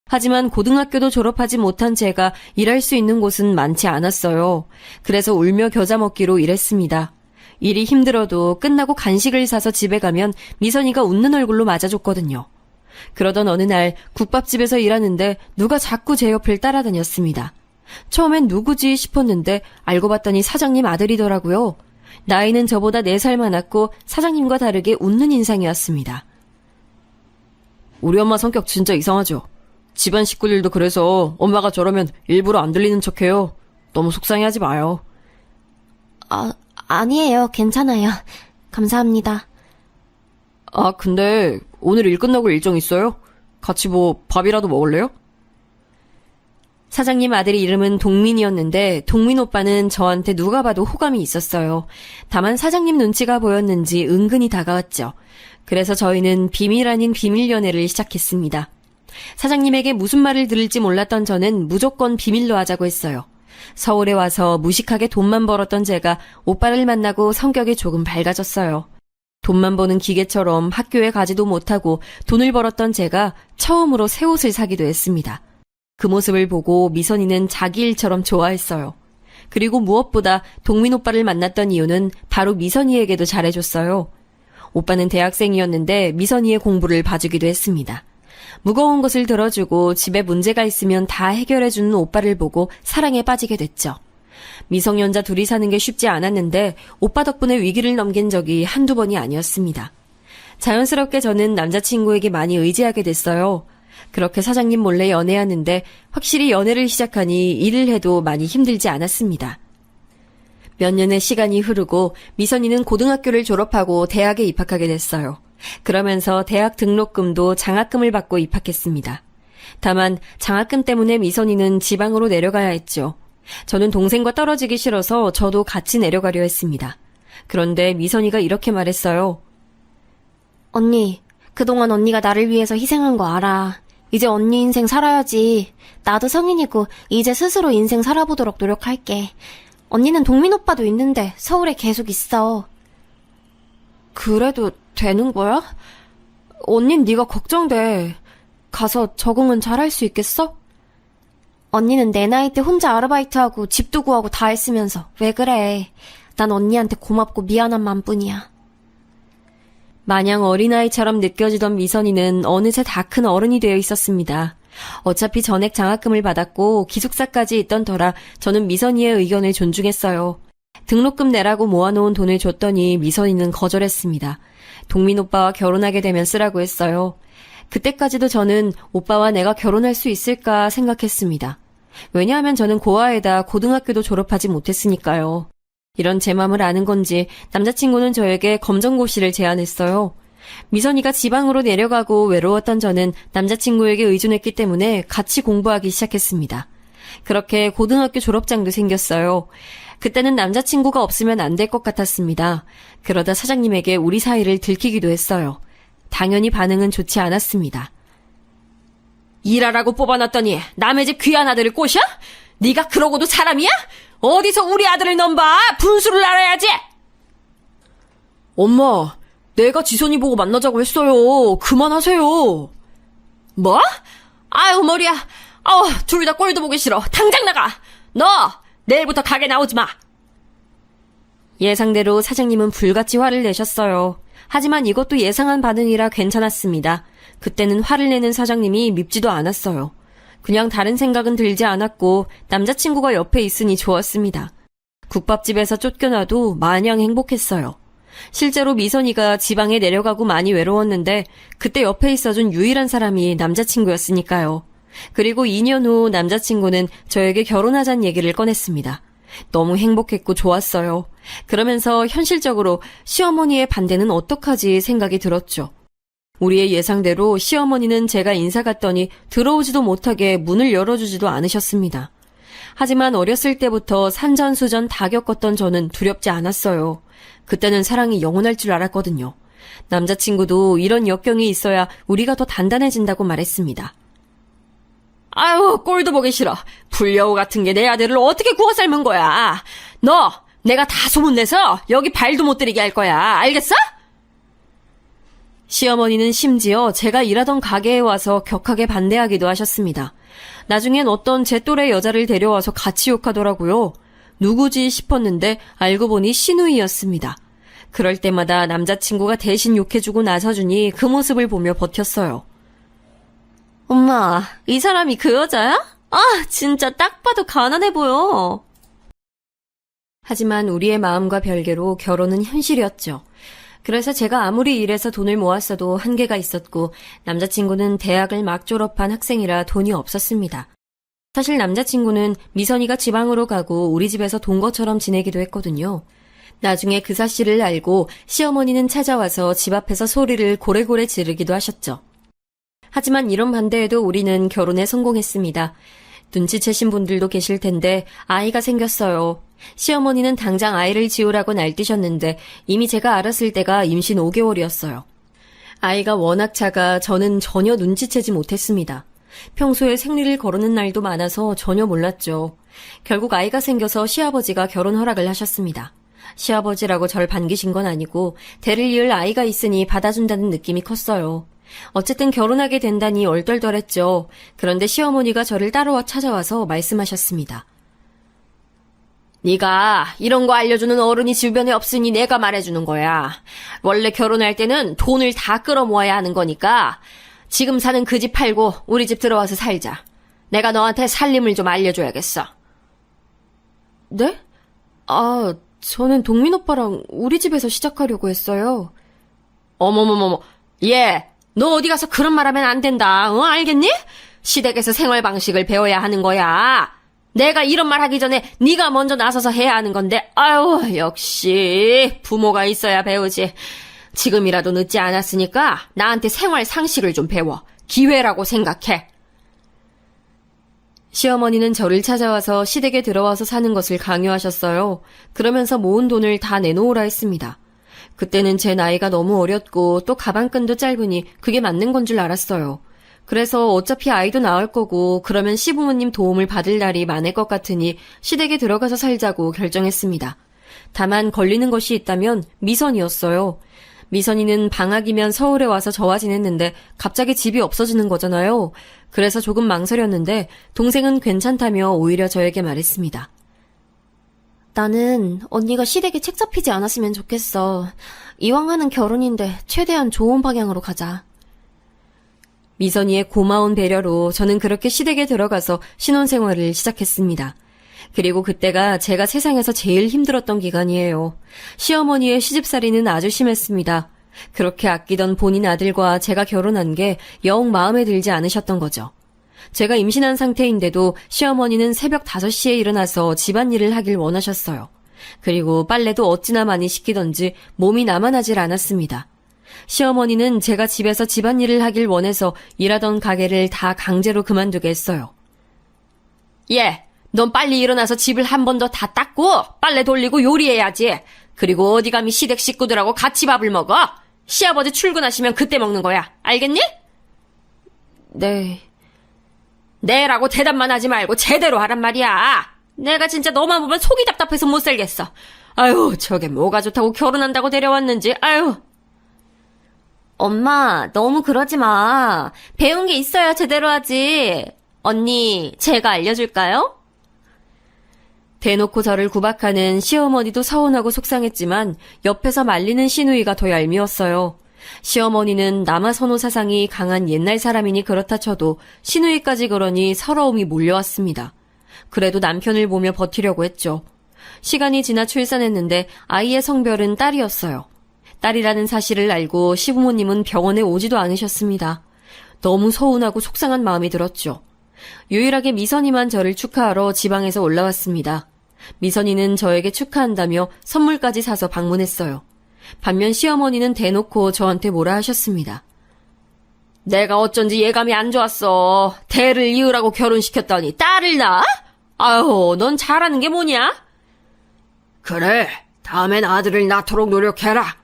하지만 고등학교도 졸업하지 못한 제가 일할 수 있는 곳은 많지 않았어요. 그래서 울며 겨자 먹기로 일했습니다. 일이 힘들어도 끝나고 간식을 사서 집에 가면 미선이가 웃는 얼굴로 맞아줬거든요. 그러던 어느 날 국밥집에서 일하는데 누가 자꾸 제 옆을 따라다녔습니다. 처음엔 누구지 싶었는데 알고 봤더니 사장님 아들이더라고요. 나이는 저보다 4살 많았고 사장님과 다르게 웃는 인상이었습니다. 우리 엄마 성격 진짜 이상하죠? 집안 식구들도 그래서 엄마가 저러면 일부러 안 들리는 척해요. 너무 속상해하지 마요. 아니에요. 괜찮아요. 감사합니다. 아, 근데 오늘 일 끝나고 일정 있어요? 같이 뭐 밥이라도 먹을래요? 사장님 아들의 이름은 동민이었는데 동민 오빠는 저한테 누가 봐도 호감이 있었어요. 다만 사장님 눈치가 보였는지 은근히 다가왔죠. 그래서 저희는 비밀 아닌 비밀 연애를 시작했습니다. 사장님에게 무슨 말을 들을지 몰랐던 저는 무조건 비밀로 하자고 했어요. 서울에 와서 무식하게 돈만 벌었던 제가 오빠를 만나고 성격이 조금 밝아졌어요. 돈만 버는 기계처럼 학교에 가지도 못하고 돈을 벌었던 제가 처음으로 새 옷을 사기도 했습니다. 그 모습을 보고 미선이는 자기 일처럼 좋아했어요. 그리고 무엇보다 동민 오빠를 만났던 이유는 바로 미선이에게도 잘해줬어요. 오빠는 대학생이었는데 미선이의 공부를 봐주기도 했습니다. 무거운 것을 들어주고 집에 문제가 있으면 다 해결해주는 오빠를 보고 사랑에 빠지게 됐죠. 미성년자 둘이 사는 게 쉽지 않았는데 오빠 덕분에 위기를 넘긴 적이 한두 번이 아니었습니다. 자연스럽게 저는 남자친구에게 많이 의지하게 됐어요. 그렇게 사장님 몰래 연애하는데 확실히 연애를 시작하니 일을 해도 많이 힘들지 않았습니다. 몇 년의 시간이 흐르고 미선이는 고등학교를 졸업하고 대학에 입학하게 됐어요. 그러면서 대학 등록금도 장학금을 받고 입학했습니다. 다만 장학금 때문에 미선이는 지방으로 내려가야 했죠. 저는 동생과 떨어지기 싫어서 저도 같이 내려가려 했습니다. 그런데 미선이가 이렇게 말했어요. 언니, 그동안 언니가 나를 위해서 희생한 거 알아. 이제 언니 인생 살아야지. 나도 성인이고 이제 스스로 인생 살아보도록 노력할게. 언니는 동민 오빠도 있는데 서울에 계속 있어. 그래도 되는 거야? 언닌 네가 걱정돼. 가서 적응은 잘할 수 있겠어? 언니는 내 나이 때 혼자 아르바이트하고 집도 구하고 다 했으면서 왜 그래. 난 언니한테 고맙고 미안한 맘뿐이야. 마냥 어린아이처럼 느껴지던 미선이는 어느새 다 큰 어른이 되어 있었습니다. 어차피 전액 장학금을 받았고 기숙사까지 있던 터라 저는 미선이의 의견을 존중했어요. 등록금 내라고 모아놓은 돈을 줬더니 미선이는 거절했습니다. 동민 오빠와 결혼하게 되면 쓰라고 했어요. 그때까지도 저는 오빠와 내가 결혼할 수 있을까 생각했습니다. 왜냐하면 저는 고아에다 고등학교도 졸업하지 못했으니까요. 이런 제 맘을 아는 건지 남자친구는 저에게 검정고시를 제안했어요. 미선이가 지방으로 내려가고 외로웠던 저는 남자친구에게 의존했기 때문에 같이 공부하기 시작했습니다. 그렇게 고등학교 졸업장도 생겼어요. 그때는 남자친구가 없으면 안 될 것 같았습니다. 그러다 사장님에게 우리 사이를 들키기도 했어요. 당연히 반응은 좋지 않았습니다. 일하라고 뽑아놨더니 남의 집 귀한 아들을 꼬셔? 네가 그러고도 사람이야? 어디서 우리 아들을 넘봐? 분수를 알아야지! 엄마, 내가 지선이 보고 만나자고 했어요. 그만하세요. 뭐? 아유, 머리야. 둘 다 꼴도 보기 싫어. 당장 나가! 너! 내일부터 가게 나오지 마! 예상대로 사장님은 불같이 화를 내셨어요. 하지만 이것도 예상한 반응이라 괜찮았습니다. 그때는 화를 내는 사장님이 밉지도 않았어요. 그냥 다른 생각은 들지 않았고 남자친구가 옆에 있으니 좋았습니다. 국밥집에서 쫓겨나도 마냥 행복했어요. 실제로 미선이가 지방에 내려가고 많이 외로웠는데 그때 옆에 있어준 유일한 사람이 남자친구였으니까요. 그리고 2년 후 남자친구는 저에게 결혼하자는 얘기를 꺼냈습니다. 너무 행복했고 좋았어요. 그러면서 현실적으로 시어머니의 반대는 어떡하지 생각이 들었죠. 우리의 예상대로 시어머니는 제가 인사 갔더니 들어오지도 못하게 문을 열어주지도 않으셨습니다. 하지만 어렸을 때부터 산전수전 다 겪었던 저는 두렵지 않았어요. 그때는 사랑이 영원할 줄 알았거든요. 남자친구도 이런 역경이 있어야 우리가 더 단단해진다고 말했습니다. 아유, 꼴도 보기 싫어. 불려우 같은 게 내 아들을 어떻게 구워 삶은 거야. 너, 내가 다 소문내서 여기 발도 못 들이게 할 거야. 알겠어? 시어머니는 심지어 제가 일하던 가게에 와서 격하게 반대하기도 하셨습니다. 나중엔 어떤 제 또래 여자를 데려와서 같이 욕하더라고요. 누구지 싶었는데 알고 보니 시누이였습니다. 그럴 때마다 남자친구가 대신 욕해주고 나서주니 그 모습을 보며 버텼어요. 엄마, 이 사람이 그 여자야? 아, 진짜 딱 봐도 가난해 보여. 하지만 우리의 마음과 별개로 결혼은 현실이었죠. 그래서 제가 아무리 일해서 돈을 모았어도 한계가 있었고 남자친구는 대학을 막 졸업한 학생이라 돈이 없었습니다. 사실 남자친구는 미선이가 지방으로 가고 우리 집에서 동거처럼 지내기도 했거든요. 나중에 그 사실을 알고 시어머니는 찾아와서 집 앞에서 소리를 고래고래 지르기도 하셨죠. 하지만 이런 반대에도 우리는 결혼에 성공했습니다. 눈치채신 분들도 계실 텐데 아이가 생겼어요. 시어머니는 당장 아이를 지우라고 날뛰셨는데 이미 제가 알았을 때가 임신 5개월이었어요. 아이가 워낙 작아 저는 전혀 눈치채지 못했습니다. 평소에 생리를 거르는 날도 많아서 전혀 몰랐죠. 결국 아이가 생겨서 시아버지가 결혼 허락을 하셨습니다. 시아버지라고 절 반기신 건 아니고 대를 이을 아이가 있으니 받아준다는 느낌이 컸어요. 어쨌든 결혼하게 된다니 얼떨떨했죠. 그런데 시어머니가 저를 따로 찾아와서 말씀하셨습니다. 네가 이런 거 알려주는 어른이 주변에 없으니 내가 말해주는 거야. 원래 결혼할 때는 돈을 다 끌어모아야 하는 거니까 지금 사는 그 집 팔고 우리 집 들어와서 살자. 내가 너한테 살림을 좀 알려줘야겠어. 네? 아, 저는 동민 오빠랑 우리 집에서 시작하려고 했어요. 어머머머머, 너 어디 가서 그런 말 하면 안 된다. 알겠니? 시댁에서 생활 방식을 배워야 하는 거야. 내가 이런 말 하기 전에 네가 먼저 나서서 해야 하는 건데, 아유, 역시 부모가 있어야 배우지. 지금이라도 늦지 않았으니까 나한테 생활 상식을 좀 배워. 기회라고 생각해. 시어머니는 저를 찾아와서 시댁에 들어와서 사는 것을 강요하셨어요. 그러면서 모은 돈을 다 내놓으라 했습니다. 그때는 제 나이가 너무 어렸고 또 가방끈도 짧으니 그게 맞는 건 줄 알았어요. 그래서 어차피 아이도 낳을 거고 그러면 시부모님 도움을 받을 날이 많을 것 같으니 시댁에 들어가서 살자고 결정했습니다. 다만 걸리는 것이 있다면 미선이었어요. 미선이는 방학이면 서울에 와서 저와 지냈는데 갑자기 집이 없어지는 거잖아요. 그래서 조금 망설였는데 동생은 괜찮다며 오히려 저에게 말했습니다. 나는 언니가 시댁에 책 잡히지 않았으면 좋겠어. 이왕 하는 결혼인데 최대한 좋은 방향으로 가자. 미선이의 고마운 배려로 저는 그렇게 시댁에 들어가서 신혼생활을 시작했습니다. 그리고 그때가 제가 세상에서 제일 힘들었던 기간이에요. 시어머니의 시집살이는 아주 심했습니다. 그렇게 아끼던 본인 아들과 제가 결혼한 게 영 마음에 들지 않으셨던 거죠. 제가 임신한 상태인데도 시어머니는 새벽 5시에 일어나서 집안일을 하길 원하셨어요. 그리고 빨래도 어찌나 많이 시키던지 몸이 나만하질 않았습니다. 시어머니는 제가 집에서 집안일을 하길 원해서 일하던 가게를 다 강제로 그만두게 했어요. 넌 빨리 일어나서 집을 한 번 더 다 닦고 빨래 돌리고 요리해야지. 그리고 어디 감히 시댁 식구들하고 같이 밥을 먹어? 시아버지 출근하시면 그때 먹는 거야. 알겠니? 네. 네라고 대답만 하지 말고 제대로 하란 말이야. 내가 진짜 너만 보면 속이 답답해서 못 살겠어. 아유, 저게 뭐가 좋다고 결혼한다고 데려왔는지. 아유. 엄마, 너무 그러지 마. 배운 게 있어야 제대로 하지. 언니, 제가 알려줄까요? 대놓고 저를 구박하는 시어머니도 서운하고 속상했지만 옆에서 말리는 시누이가 더 얄미웠어요. 시어머니는 남아선호 사상이 강한 옛날 사람이니 그렇다 쳐도 시누이까지 그러니 서러움이 몰려왔습니다. 그래도 남편을 보며 버티려고 했죠. 시간이 지나 출산했는데 아이의 성별은 딸이었어요. 딸이라는 사실을 알고 시부모님은 병원에 오지도 않으셨습니다. 너무 서운하고 속상한 마음이 들었죠. 유일하게 미선이만 저를 축하하러 지방에서 올라왔습니다. 미선이는 저에게 축하한다며 선물까지 사서 방문했어요. 반면 시어머니는 대놓고 저한테 뭐라 하셨습니다. 내가 어쩐지 예감이 안 좋았어. 대를 이으라고 결혼시켰더니 딸을 낳아? 아유, 넌 잘하는 게 뭐냐? 그래, 다음엔 아들을 낳도록 노력해라.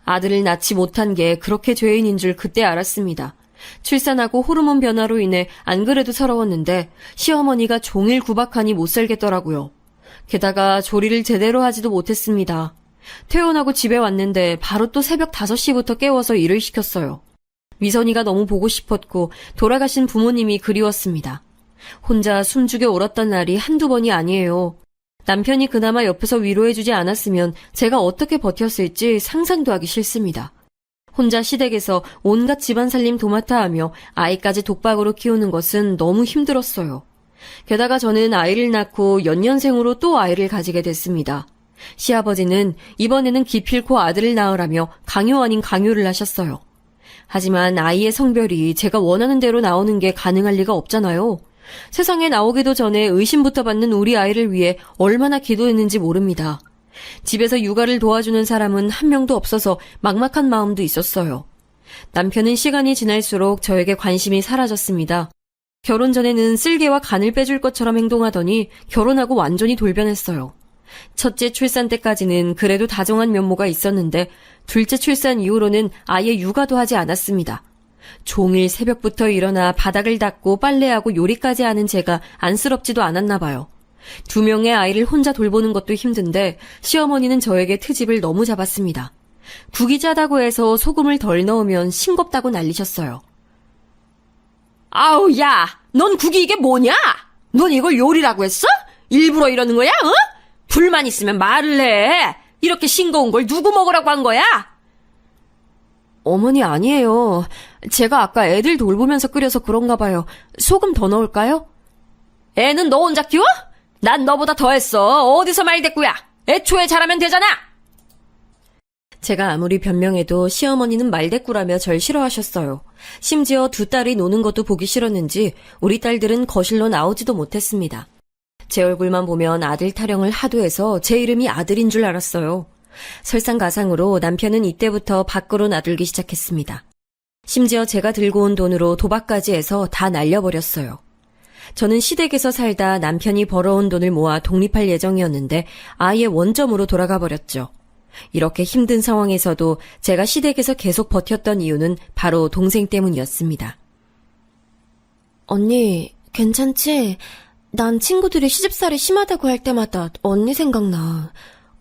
아들을 낳지 못한 게 그렇게 죄인인 줄 그때 알았습니다. 출산하고 호르몬 변화로 인해 안 그래도 서러웠는데 시어머니가 종일 구박하니 못 살겠더라고요. 게다가 조리를 제대로 하지도 못했습니다. 퇴원하고 집에 왔는데 바로 또 새벽 5시부터 깨워서 일을 시켰어요. 미선이가 너무 보고 싶었고 돌아가신 부모님이 그리웠습니다. 혼자 숨죽여 울었던 날이 한두 번이 아니에요. 남편이 그나마 옆에서 위로해주지 않았으면 제가 어떻게 버텼을지 상상도 하기 싫습니다. 혼자 시댁에서 온갖 집안살림 도맡아 하며 아이까지 독박으로 키우는 것은 너무 힘들었어요. 게다가 저는 아이를 낳고 연년생으로 또 아이를 가지게 됐습니다. 시아버지는 이번에는 기필코 아들을 낳으라며 강요 아닌 강요를 하셨어요. 하지만 아이의 성별이 제가 원하는 대로 나오는 게 가능할 리가 없잖아요. 세상에 나오기도 전에 의심부터 받는 우리 아이를 위해 얼마나 기도했는지 모릅니다. 집에서 육아를 도와주는 사람은 한 명도 없어서 막막한 마음도 있었어요. 남편은 시간이 지날수록 저에게 관심이 사라졌습니다. 결혼 전에는 쓸개와 간을 빼줄 것처럼 행동하더니 결혼하고 완전히 돌변했어요. 첫째 출산 때까지는 그래도 다정한 면모가 있었는데 둘째 출산 이후로는 아예 육아도 하지 않았습니다. 종일 새벽부터 일어나 바닥을 닦고 빨래하고 요리까지 하는 제가 안쓰럽지도 않았나 봐요. 2명의 아이를 혼자 돌보는 것도 힘든데 시어머니는 저에게 트집을 너무 잡았습니다. 국이 짜다고 해서 소금을 덜 넣으면 싱겁다고 난리셨어요. 아우, 야! 넌 국이 이게 뭐냐? 넌 이걸 요리라고 했어? 일부러 이러는 거야, 어? 불만 있으면 말을 해. 이렇게 싱거운 걸 누구 먹으라고 한 거야? 어머니, 아니에요. 제가 아까 애들 돌보면서 끓여서 그런가 봐요. 소금 더 넣을까요? 애는 너 혼자 키워? 난 너보다 더 했어. 어디서 말대꾸야? 애초에 잘하면 되잖아. 제가 아무리 변명해도 시어머니는 말대꾸라며 절 싫어하셨어요. 심지어 두 딸이 노는 것도 보기 싫었는지 우리 딸들은 거실로 나오지도 못했습니다. 제 얼굴만 보면 아들 타령을 하도 해서 제 이름이 아들인 줄 알았어요. 설상가상으로 남편은 이때부터 밖으로 나들기 시작했습니다. 심지어 제가 들고 온 돈으로 도박까지 해서 다 날려버렸어요. 저는 시댁에서 살다 남편이 벌어온 돈을 모아 독립할 예정이었는데 아예 원점으로 돌아가 버렸죠. 이렇게 힘든 상황에서도 제가 시댁에서 계속 버텼던 이유는 바로 동생 때문이었습니다. 언니, 괜찮지? 난 친구들이 시집살이 심하다고 할 때마다 언니 생각나.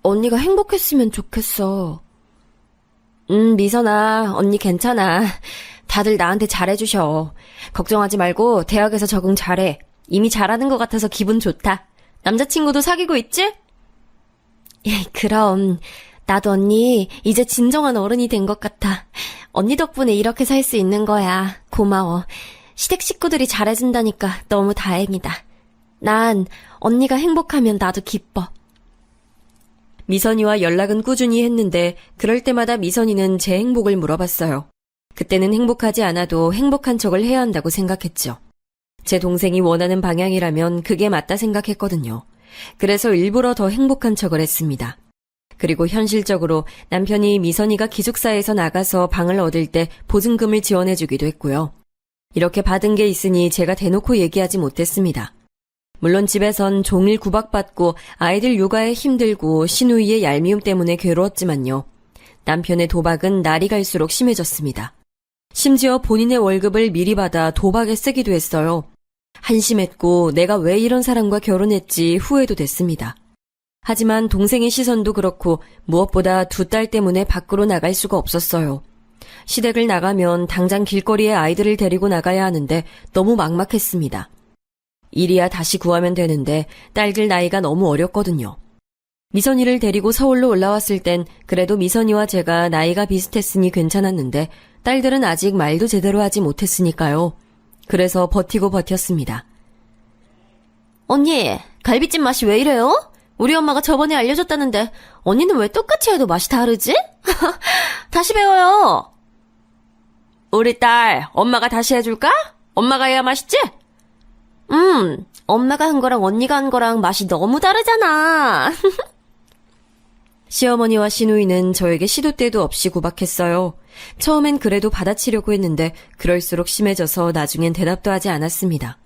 언니가 행복했으면 좋겠어. 미선아, 언니 괜찮아. 다들 나한테 잘해주셔. 걱정하지 말고 대학에서 적응 잘해. 이미 잘하는 것 같아서 기분 좋다. 남자친구도 사귀고 있지? 예, 그럼. 나도 언니 이제 진정한 어른이 된 것 같아. 언니 덕분에 이렇게 살 수 있는 거야. 고마워. 시댁 식구들이 잘해준다니까 너무 다행이다. 난 언니가 행복하면 나도 기뻐. 미선이와 연락은 꾸준히 했는데 그럴 때마다 미선이는 제 행복을 물어봤어요. 그때는 행복하지 않아도 행복한 척을 해야 한다고 생각했죠. 제 동생이 원하는 방향이라면 그게 맞다 생각했거든요. 그래서 일부러 더 행복한 척을 했습니다. 그리고 현실적으로 남편이 미선이가 기숙사에서 나가서 방을 얻을 때 보증금을 지원해주기도 했고요. 이렇게 받은 게 있으니 제가 대놓고 얘기하지 못했습니다. 물론 집에선 종일 구박받고 아이들 육아에 힘들고 시누이의 얄미움 때문에 괴로웠지만요. 남편의 도박은 날이 갈수록 심해졌습니다. 심지어 본인의 월급을 미리 받아 도박에 쓰기도 했어요. 한심했고 내가 왜 이런 사람과 결혼했지 후회도 됐습니다. 하지만 동생의 시선도 그렇고 무엇보다 두 딸 때문에 밖으로 나갈 수가 없었어요. 시댁을 나가면 당장 길거리에 아이들을 데리고 나가야 하는데 너무 막막했습니다. 일이야 다시 구하면 되는데 딸들 나이가 너무 어렸거든요. 미선이를 데리고 서울로 올라왔을 땐 그래도 미선이와 제가 나이가 비슷했으니 괜찮았는데 딸들은 아직 말도 제대로 하지 못했으니까요. 그래서 버티고 버텼습니다. 언니, 갈비찜 맛이 왜 이래요? 우리 엄마가 저번에 알려줬다는데 언니는 왜 똑같이 해도 맛이 다르지? 다시 배워요. 우리 딸, 엄마가 다시 해줄까? 엄마가 해야 맛있지? 엄마가 한 거랑 언니가 한 거랑 맛이 너무 다르잖아. 시어머니와 시누이는 저에게 시도 때도 없이 구박했어요. 처음엔 그래도 받아치려고 했는데 그럴수록 심해져서 나중엔 대답도 하지 않았습니다.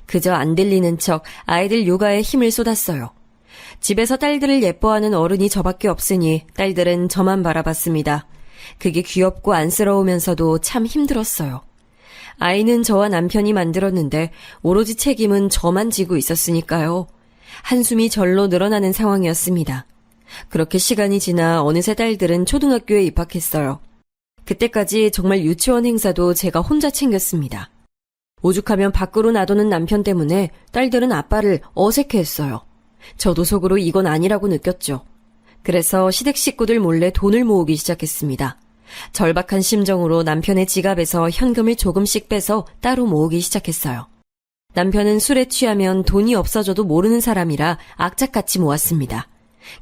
그저 안 들리는 척 아이들 육아에 힘을 쏟았어요. 집에서 딸들을 예뻐하는 어른이 저밖에 없으니 딸들은 저만 바라봤습니다. 그게 귀엽고 안쓰러우면서도 참 힘들었어요. 아이는 저와 남편이 만들었는데 오로지 책임은 저만 지고 있었으니까요. 한숨이 절로 늘어나는 상황이었습니다. 그렇게 시간이 지나 어느새 딸들은 초등학교에 입학했어요. 그때까지 정말 유치원 행사도 제가 혼자 챙겼습니다. 오죽하면 밖으로 놔두는 남편 때문에 딸들은 아빠를 어색해했어요. 저도 속으로 이건 아니라고 느꼈죠. 그래서 시댁 식구들 몰래 돈을 모으기 시작했습니다. 절박한 심정으로 남편의 지갑에서 현금을 조금씩 빼서 따로 모으기 시작했어요. 남편은 술에 취하면 돈이 없어져도 모르는 사람이라 악착같이 모았습니다.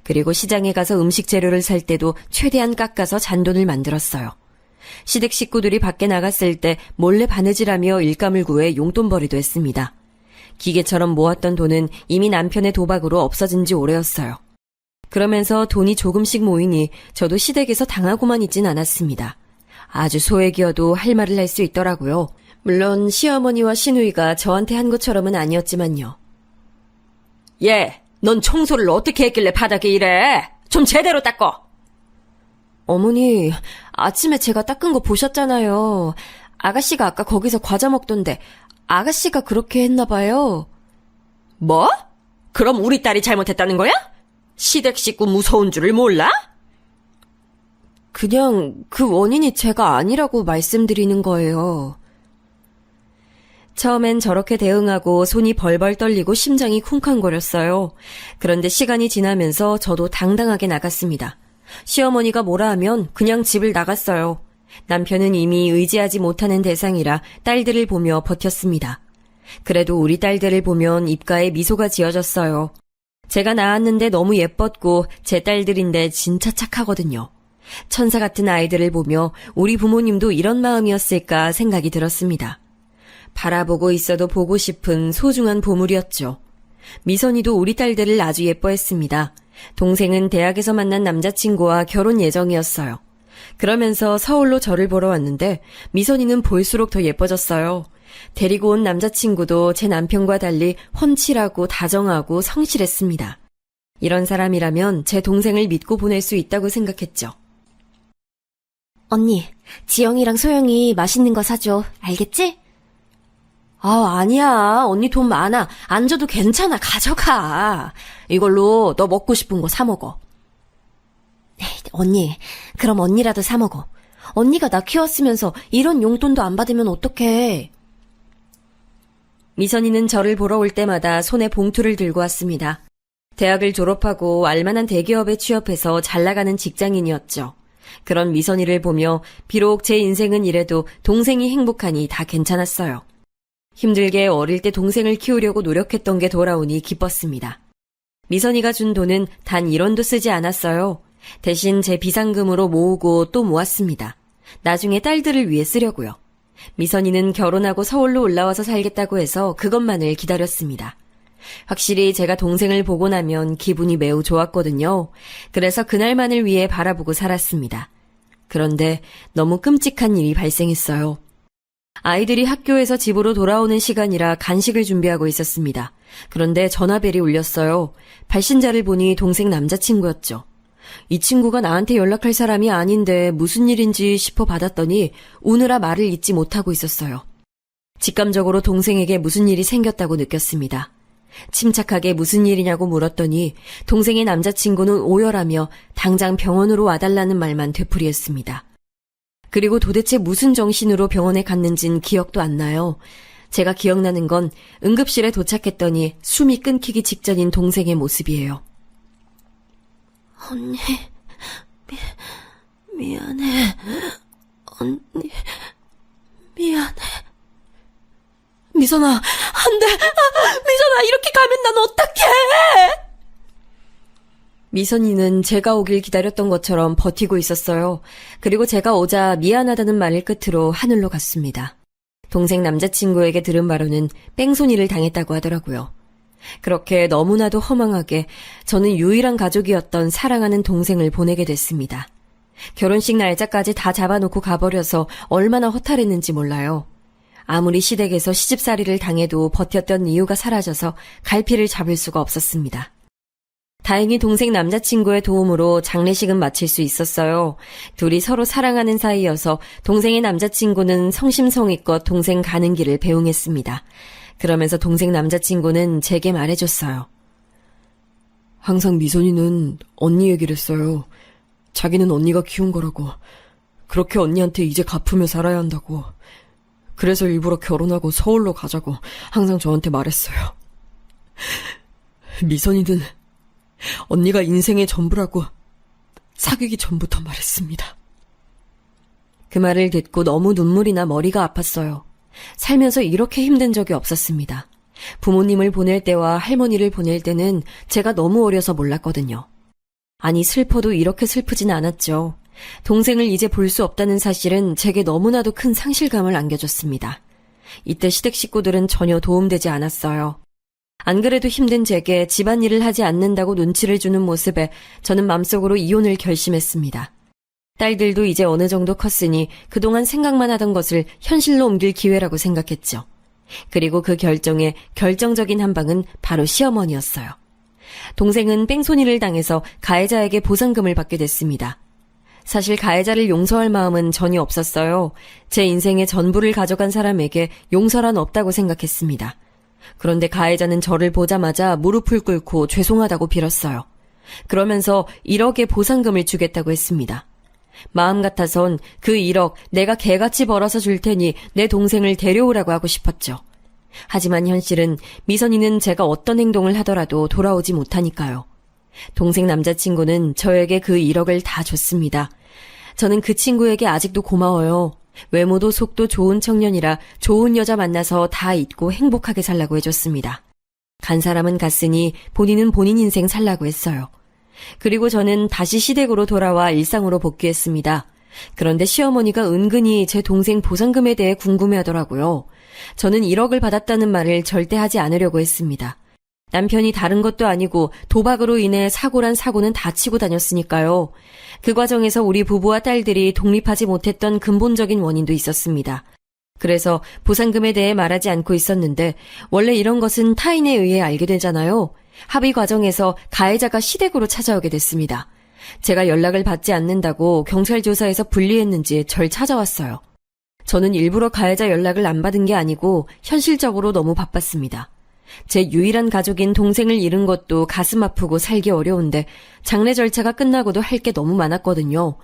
그리고 시장에 가서 음식 재료를 살 때도 최대한 깎아서 잔돈을 만들었어요. 시댁 식구들이 밖에 나갔을 때 몰래 바느질하며 일감을 구해 용돈벌이도 했습니다. 기계처럼 모았던 돈은 이미 남편의 도박으로 없어진 지 오래였어요. 그러면서 돈이 조금씩 모이니 저도 시댁에서 당하고만 있진 않았습니다. 아주 소액이어도 할 말을 할 수 있더라고요. 물론 시어머니와 시누이가 저한테 한 것처럼은 아니었지만요. 얘, 넌 청소를 어떻게 했길래 바닥에 이래? 좀 제대로 닦어! 어머니, 아침에 제가 닦은 거 보셨잖아요. 아가씨가 아까 거기서 과자 먹던데 아가씨가 그렇게 했나 봐요. 뭐? 그럼 우리 딸이 잘못했다는 거야? 시댁 식구 무서운 줄을 몰라? 그냥 그 원인이 제가 아니라고 말씀드리는 거예요. 처음엔 저렇게 대응하고 손이 벌벌 떨리고 심장이 쿵쾅거렸어요. 그런데 시간이 지나면서 저도 당당하게 나갔습니다. 시어머니가 뭐라 하면 그냥 집을 나갔어요. 남편은 이미 의지하지 못하는 대상이라 딸들을 보며 버텼습니다. 그래도 우리 딸들을 보면 입가에 미소가 지어졌어요. 제가 낳았는데 너무 예뻤고 제 딸들인데 진짜 착하거든요. 천사 같은 아이들을 보며 우리 부모님도 이런 마음이었을까 생각이 들었습니다. 바라보고 있어도 보고 싶은 소중한 보물이었죠. 미선이도 우리 딸들을 아주 예뻐했습니다. 동생은 대학에서 만난 남자친구와 결혼 예정이었어요. 그러면서 서울로 저를 보러 왔는데 미선이는 볼수록 더 예뻐졌어요. 데리고 온 남자친구도 제 남편과 달리 훤칠하고 다정하고 성실했습니다. 이런 사람이라면 제 동생을 믿고 보낼 수 있다고 생각했죠. 언니, 지영이랑 소영이 맛있는 거 사줘. 알겠지? 아니야. 언니 돈 많아. 안 줘도 괜찮아. 가져가. 이걸로 너 먹고 싶은 거 사 먹어. 언니, 그럼 언니라도 사 먹어. 언니가 나 키웠으면서 이런 용돈도 안 받으면 어떡해. 미선이는 저를 보러 올 때마다 손에 봉투를 들고 왔습니다. 대학을 졸업하고 알만한 대기업에 취업해서 잘 나가는 직장인이었죠. 그런 미선이를 보며 비록 제 인생은 이래도 동생이 행복하니 다 괜찮았어요. 힘들게 어릴 때 동생을 키우려고 노력했던 게 돌아오니 기뻤습니다. 미선이가 준 돈은 단 1원도 쓰지 않았어요. 대신 제 비상금으로 모으고 또 모았습니다. 나중에 딸들을 위해 쓰려고요. 미선이는 결혼하고 서울로 올라와서 살겠다고 해서 그것만을 기다렸습니다. 확실히 제가 동생을 보고 나면 기분이 매우 좋았거든요. 그래서 그날만을 위해 바라보고 살았습니다. 그런데 너무 끔찍한 일이 발생했어요. 아이들이 학교에서 집으로 돌아오는 시간이라 간식을 준비하고 있었습니다. 그런데 전화벨이 울렸어요. 발신자를 보니 동생 남자친구였죠. 이 친구가 나한테 연락할 사람이 아닌데 무슨 일인지 싶어 받았더니 우느라 말을 잇지 못하고 있었어요. 직감적으로 동생에게 무슨 일이 생겼다고 느꼈습니다. 침착하게 무슨 일이냐고 물었더니 동생의 남자친구는 오열하며 당장 병원으로 와달라는 말만 되풀이했습니다. 그리고 도대체 무슨 정신으로 병원에 갔는진 기억도 안 나요. 제가 기억나는 건 응급실에 도착했더니 숨이 끊기기 직전인 동생의 모습이에요. 언니, 미안해. 언니, 미안해. 미선아, 안 돼! 미선아, 이렇게 가면 난 어떡해! 미선이는 제가 오길 기다렸던 것처럼 버티고 있었어요. 그리고 제가 오자 미안하다는 말을 끝으로 하늘로 갔습니다. 동생 남자친구에게 들은 바로는 뺑소니를 당했다고 하더라고요. 그렇게 너무나도 허망하게 저는 유일한 가족이었던 사랑하는 동생을 보내게 됐습니다. 결혼식 날짜까지 다 잡아놓고 가버려서 얼마나 허탈했는지 몰라요. 아무리 시댁에서 시집살이를 당해도 버텼던 이유가 사라져서 갈피를 잡을 수가 없었습니다. 다행히 동생 남자친구의 도움으로 장례식은 마칠 수 있었어요. 둘이 서로 사랑하는 사이여서 동생의 남자친구는 성심성의껏 동생 가는 길을 배웅했습니다. 그러면서 동생 남자친구는 제게 말해줬어요. 항상 미선이는 언니 얘기를 했어요. 자기는 언니가 키운 거라고. 그렇게 언니한테 이제 갚으며 살아야 한다고. 그래서 일부러 결혼하고 서울로 가자고 항상 저한테 말했어요. 미선이는 언니가 인생의 전부라고 사귀기 전부터 말했습니다. 그 말을 듣고 너무 눈물이 나 머리가 아팠어요. 살면서 이렇게 힘든 적이 없었습니다. 부모님을 보낼 때와 할머니를 보낼 때는 제가 너무 어려서 몰랐거든요. 아니, 슬퍼도 이렇게 슬프진 않았죠. 동생을 이제 볼 수 없다는 사실은 제게 너무나도 큰 상실감을 안겨줬습니다. 이때 시댁 식구들은 전혀 도움되지 않았어요. 안 그래도 힘든 제게 집안일을 하지 않는다고 눈치를 주는 모습에 저는 맘속으로 이혼을 결심했습니다. 딸들도 이제 어느 정도 컸으니 그동안 생각만 하던 것을 현실로 옮길 기회라고 생각했죠. 그리고 그 결정의 결정적인 한 방은 바로 시어머니였어요. 동생은 뺑소니를 당해서 가해자에게 보상금을 받게 됐습니다. 사실 가해자를 용서할 마음은 전혀 없었어요. 제 인생의 전부를 가져간 사람에게 용서란 없다고 생각했습니다. 그런데 가해자는 저를 보자마자 무릎을 꿇고 죄송하다고 빌었어요. 그러면서 1억의 보상금을 주겠다고 했습니다. 마음 같아선 그 1억 내가 개같이 벌어서 줄 테니 내 동생을 데려오라고 하고 싶었죠. 하지만 현실은 미선이는 제가 어떤 행동을 하더라도 돌아오지 못하니까요. 동생 남자친구는 저에게 그 1억을 다 줬습니다. 저는 그 친구에게 아직도 고마워요. 외모도 속도 좋은 청년이라 좋은 여자 만나서 다 잊고 행복하게 살라고 해줬습니다. 간 사람은 갔으니 본인은 본인 인생 살라고 했어요. 그리고 저는 다시 시댁으로 돌아와 일상으로 복귀했습니다. 그런데 시어머니가 은근히 제 동생 보상금에 대해 궁금해하더라고요. 저는 1억을 받았다는 말을 절대 하지 않으려고 했습니다. 남편이 다른 것도 아니고 도박으로 인해 사고란 사고는 다 치고 다녔으니까요. 그 과정에서 우리 부부와 딸들이 독립하지 못했던 근본적인 원인도 있었습니다. 그래서 보상금에 대해 말하지 않고 있었는데 원래 이런 것은 타인에 의해 알게 되잖아요. 합의 과정에서 가해자가 시댁으로 찾아오게 됐습니다. 제가 연락을 받지 않는다고 경찰 조사에서 불리했는지 절 찾아왔어요. 저는 일부러 가해자 연락을 안 받은 게 아니고 현실적으로 너무 바빴습니다. 제 유일한 가족인 동생을 잃은 것도 가슴 아프고 살기 어려운데 장례 절차가 끝나고도 할 게 너무 많았거든요.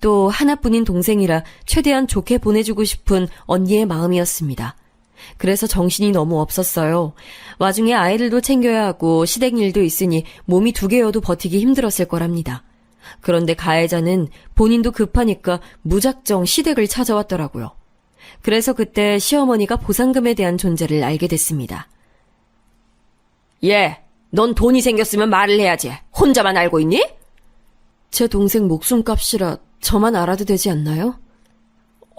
또 하나뿐인 동생이라 최대한 좋게 보내주고 싶은 언니의 마음이었습니다. 그래서 정신이 너무 없었어요. 와중에 아이들도 챙겨야 하고 시댁 일도 있으니 몸이 2개여도 버티기 힘들었을 거랍니다. 그런데 가해자는 본인도 급하니까 무작정 시댁을 찾아왔더라고요. 그래서 그때 시어머니가 보상금에 대한 존재를 알게 됐습니다. 얘, 넌 돈이 생겼으면 말을 해야지. 혼자만 알고 있니? 제 동생 목숨값이라 저만 알아도 되지 않나요?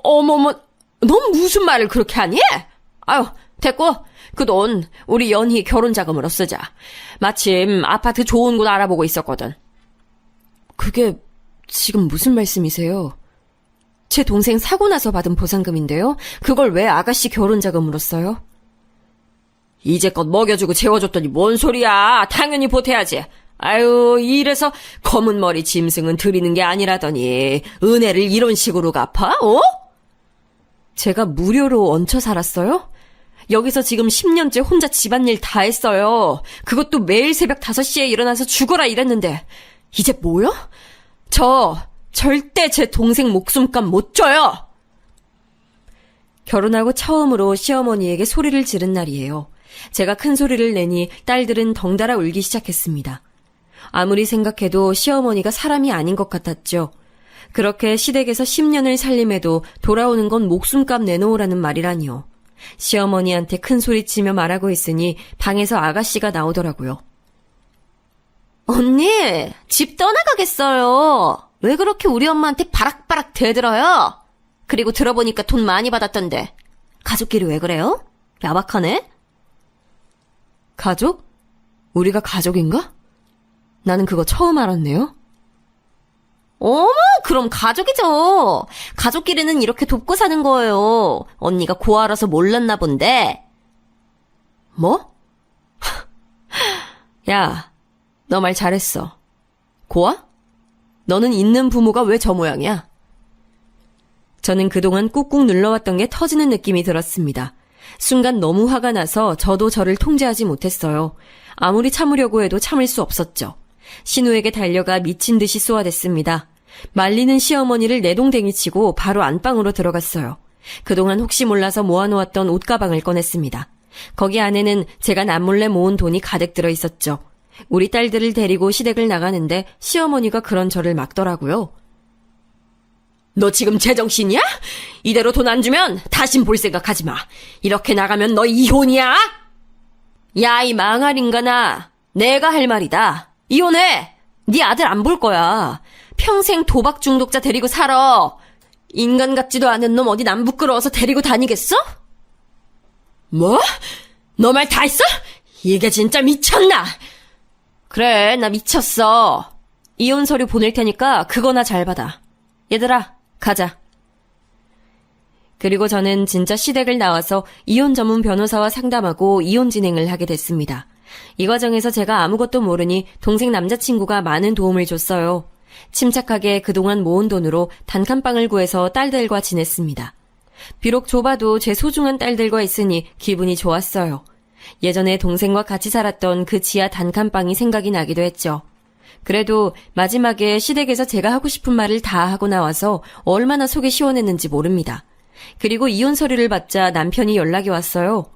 어머머, 넌 무슨 말을 그렇게 하니? 아유, 됐고 그 돈 우리 연희 결혼 자금으로 쓰자. 마침 아파트 좋은 곳 알아보고 있었거든. 그게 지금 무슨 말씀이세요? 제 동생 사고 나서 받은 보상금인데요. 그걸 왜 아가씨 결혼 자금으로 써요? 이제껏 먹여주고 재워줬더니 뭔 소리야. 당연히 보태야지. 아유, 이래서 검은 머리 짐승은 드리는 게 아니라더니 은혜를 이런 식으로 갚아? 어? 제가 무료로 얹혀 살았어요? 여기서 지금 10년째 혼자 집안일 다 했어요. 그것도 매일 새벽 5시에 일어나서 죽어라 이랬는데 이제 뭐요? 저 절대 제 동생 목숨값 못 줘요. 결혼하고 처음으로 시어머니에게 소리를 지른 날이에요. 제가 큰 소리를 내니 딸들은 덩달아 울기 시작했습니다. 아무리 생각해도 시어머니가 사람이 아닌 것 같았죠. 그렇게 시댁에서 10년을 살림해도 돌아오는 건 목숨값 내놓으라는 말이라니요. 시어머니한테 큰 소리치며 말하고 있으니 방에서 아가씨가 나오더라고요. 언니, 집 떠나가겠어요. 왜 그렇게 우리 엄마한테 바락바락 대들어요? 그리고 들어보니까 돈 많이 받았던데. 가족끼리 왜 그래요? 야박하네? 가족? 우리가 가족인가? 나는 그거 처음 알았네요. 어머, 그럼 가족이죠. 가족끼리는 이렇게 돕고 사는 거예요. 언니가 고아라서 몰랐나 본데. 뭐? 야, 너 말 잘했어. 고아? 너는 있는 부모가 왜 저 모양이야? 저는 그동안 꾹꾹 눌러왔던 게 터지는 느낌이 들었습니다. 순간 너무 화가 나서 저도 저를 통제하지 못했어요. 아무리 참으려고 해도 참을 수 없었죠. 신우에게 달려가 미친 듯이 쏘아댔습니다. 말리는 시어머니를 내동댕이치고 바로 안방으로 들어갔어요. 그동안 혹시 몰라서 모아놓았던 옷가방을 꺼냈습니다. 거기 안에는 제가 남몰래 모은 돈이 가득 들어 있었죠. 우리 딸들을 데리고 시댁을 나가는데 시어머니가 그런 저를 막더라고요. 너 지금 제정신이야? 이대로 돈 안 주면 다신 볼 생각하지 마. 이렇게 나가면 너 이혼이야? 야, 이 망할 인간아. 내가 할 말이다. 이혼해. 네 아들 안 볼 거야. 평생 도박 중독자 데리고 살아. 인간 같지도 않은 놈 어디 남 부끄러워서 데리고 다니겠어? 뭐? 너 말 다 했어? 이게 진짜 미쳤나? 그래, 나 미쳤어. 이혼 서류 보낼 테니까 그거나 잘 받아. 얘들아, 가자. 그리고 저는 진짜 시댁을 나와서 이혼 전문 변호사와 상담하고 이혼 진행을 하게 됐습니다. 이 과정에서 제가 아무것도 모르니 동생 남자친구가 많은 도움을 줬어요. 침착하게 그동안 모은 돈으로 단칸방을 구해서 딸들과 지냈습니다. 비록 좁아도 제 소중한 딸들과 있으니 기분이 좋았어요. 예전에 동생과 같이 살았던 그 지하 단칸방이 생각이 나기도 했죠. 그래도 마지막에 시댁에서 제가 하고 싶은 말을 다 하고 나와서 얼마나 속이 시원했는지 모릅니다. 그리고 이혼 서류를 받자 남편이 연락이 왔어요.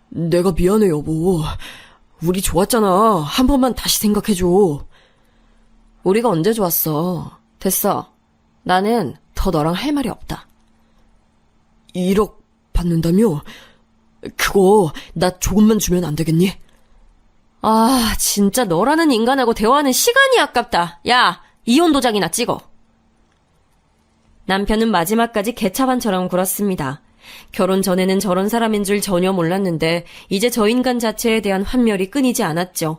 내가 미안해, 여보. 우리 좋았잖아. 한 번만 다시 생각해줘. 우리가 언제 좋았어. 됐어. 나는 더 너랑 할 말이 없다. 1억 받는다며? 그거 나 조금만 주면 안 되겠니? 아, 진짜 너라는 인간하고 대화하는 시간이 아깝다. 야, 이혼 도장이나 찍어. 남편은 마지막까지 개차반처럼 굴었습니다. 결혼 전에는 저런 사람인 줄 전혀 몰랐는데 이제 저 인간 자체에 대한 환멸이 끊이지 않았죠.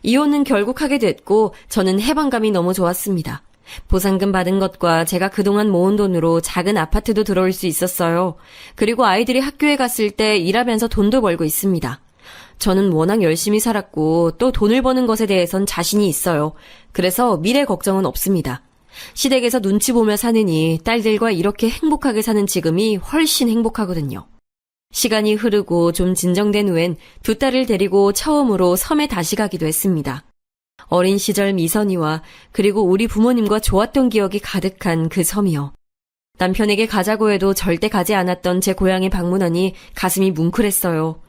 이혼은 결국 하게 됐고 저는 해방감이 너무 좋았습니다. 보상금 받은 것과 제가 그동안 모은 돈으로 작은 아파트도 들어올 수 있었어요. 그리고 아이들이 학교에 갔을 때 일하면서 돈도 벌고 있습니다. 저는 워낙 열심히 살았고 또 돈을 버는 것에 대해선 자신이 있어요. 그래서 미래 걱정은 없습니다. 시댁에서 눈치 보며 사느니 딸들과 이렇게 행복하게 사는 지금이 훨씬 행복하거든요. 시간이 흐르고 좀 진정된 후엔 두 딸을 데리고 처음으로 섬에 다시 가기도 했습니다. 어린 시절 미선이와 그리고 우리 부모님과 좋았던 기억이 가득한 그 섬이요. 남편에게 가자고 해도 절대 가지 않았던 제 고향에 방문하니 가슴이 뭉클했어요.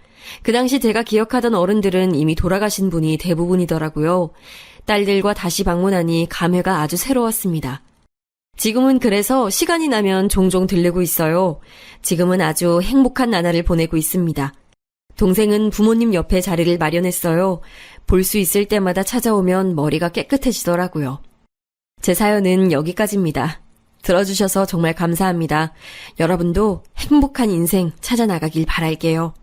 그 당시 제가 기억하던 어른들은 이미 돌아가신 분이 대부분이더라고요. 딸들과 다시 방문하니 감회가 아주 새로웠습니다. 지금은 그래서 시간이 나면 종종 들르고 있어요. 지금은 아주 행복한 나날을 보내고 있습니다. 동생은 부모님 옆에 자리를 마련했어요. 볼 수 있을 때마다 찾아오면 머리가 깨끗해지더라고요. 제 사연은 여기까지입니다. 들어주셔서 정말 감사합니다. 여러분도 행복한 인생 찾아나가길 바랄게요.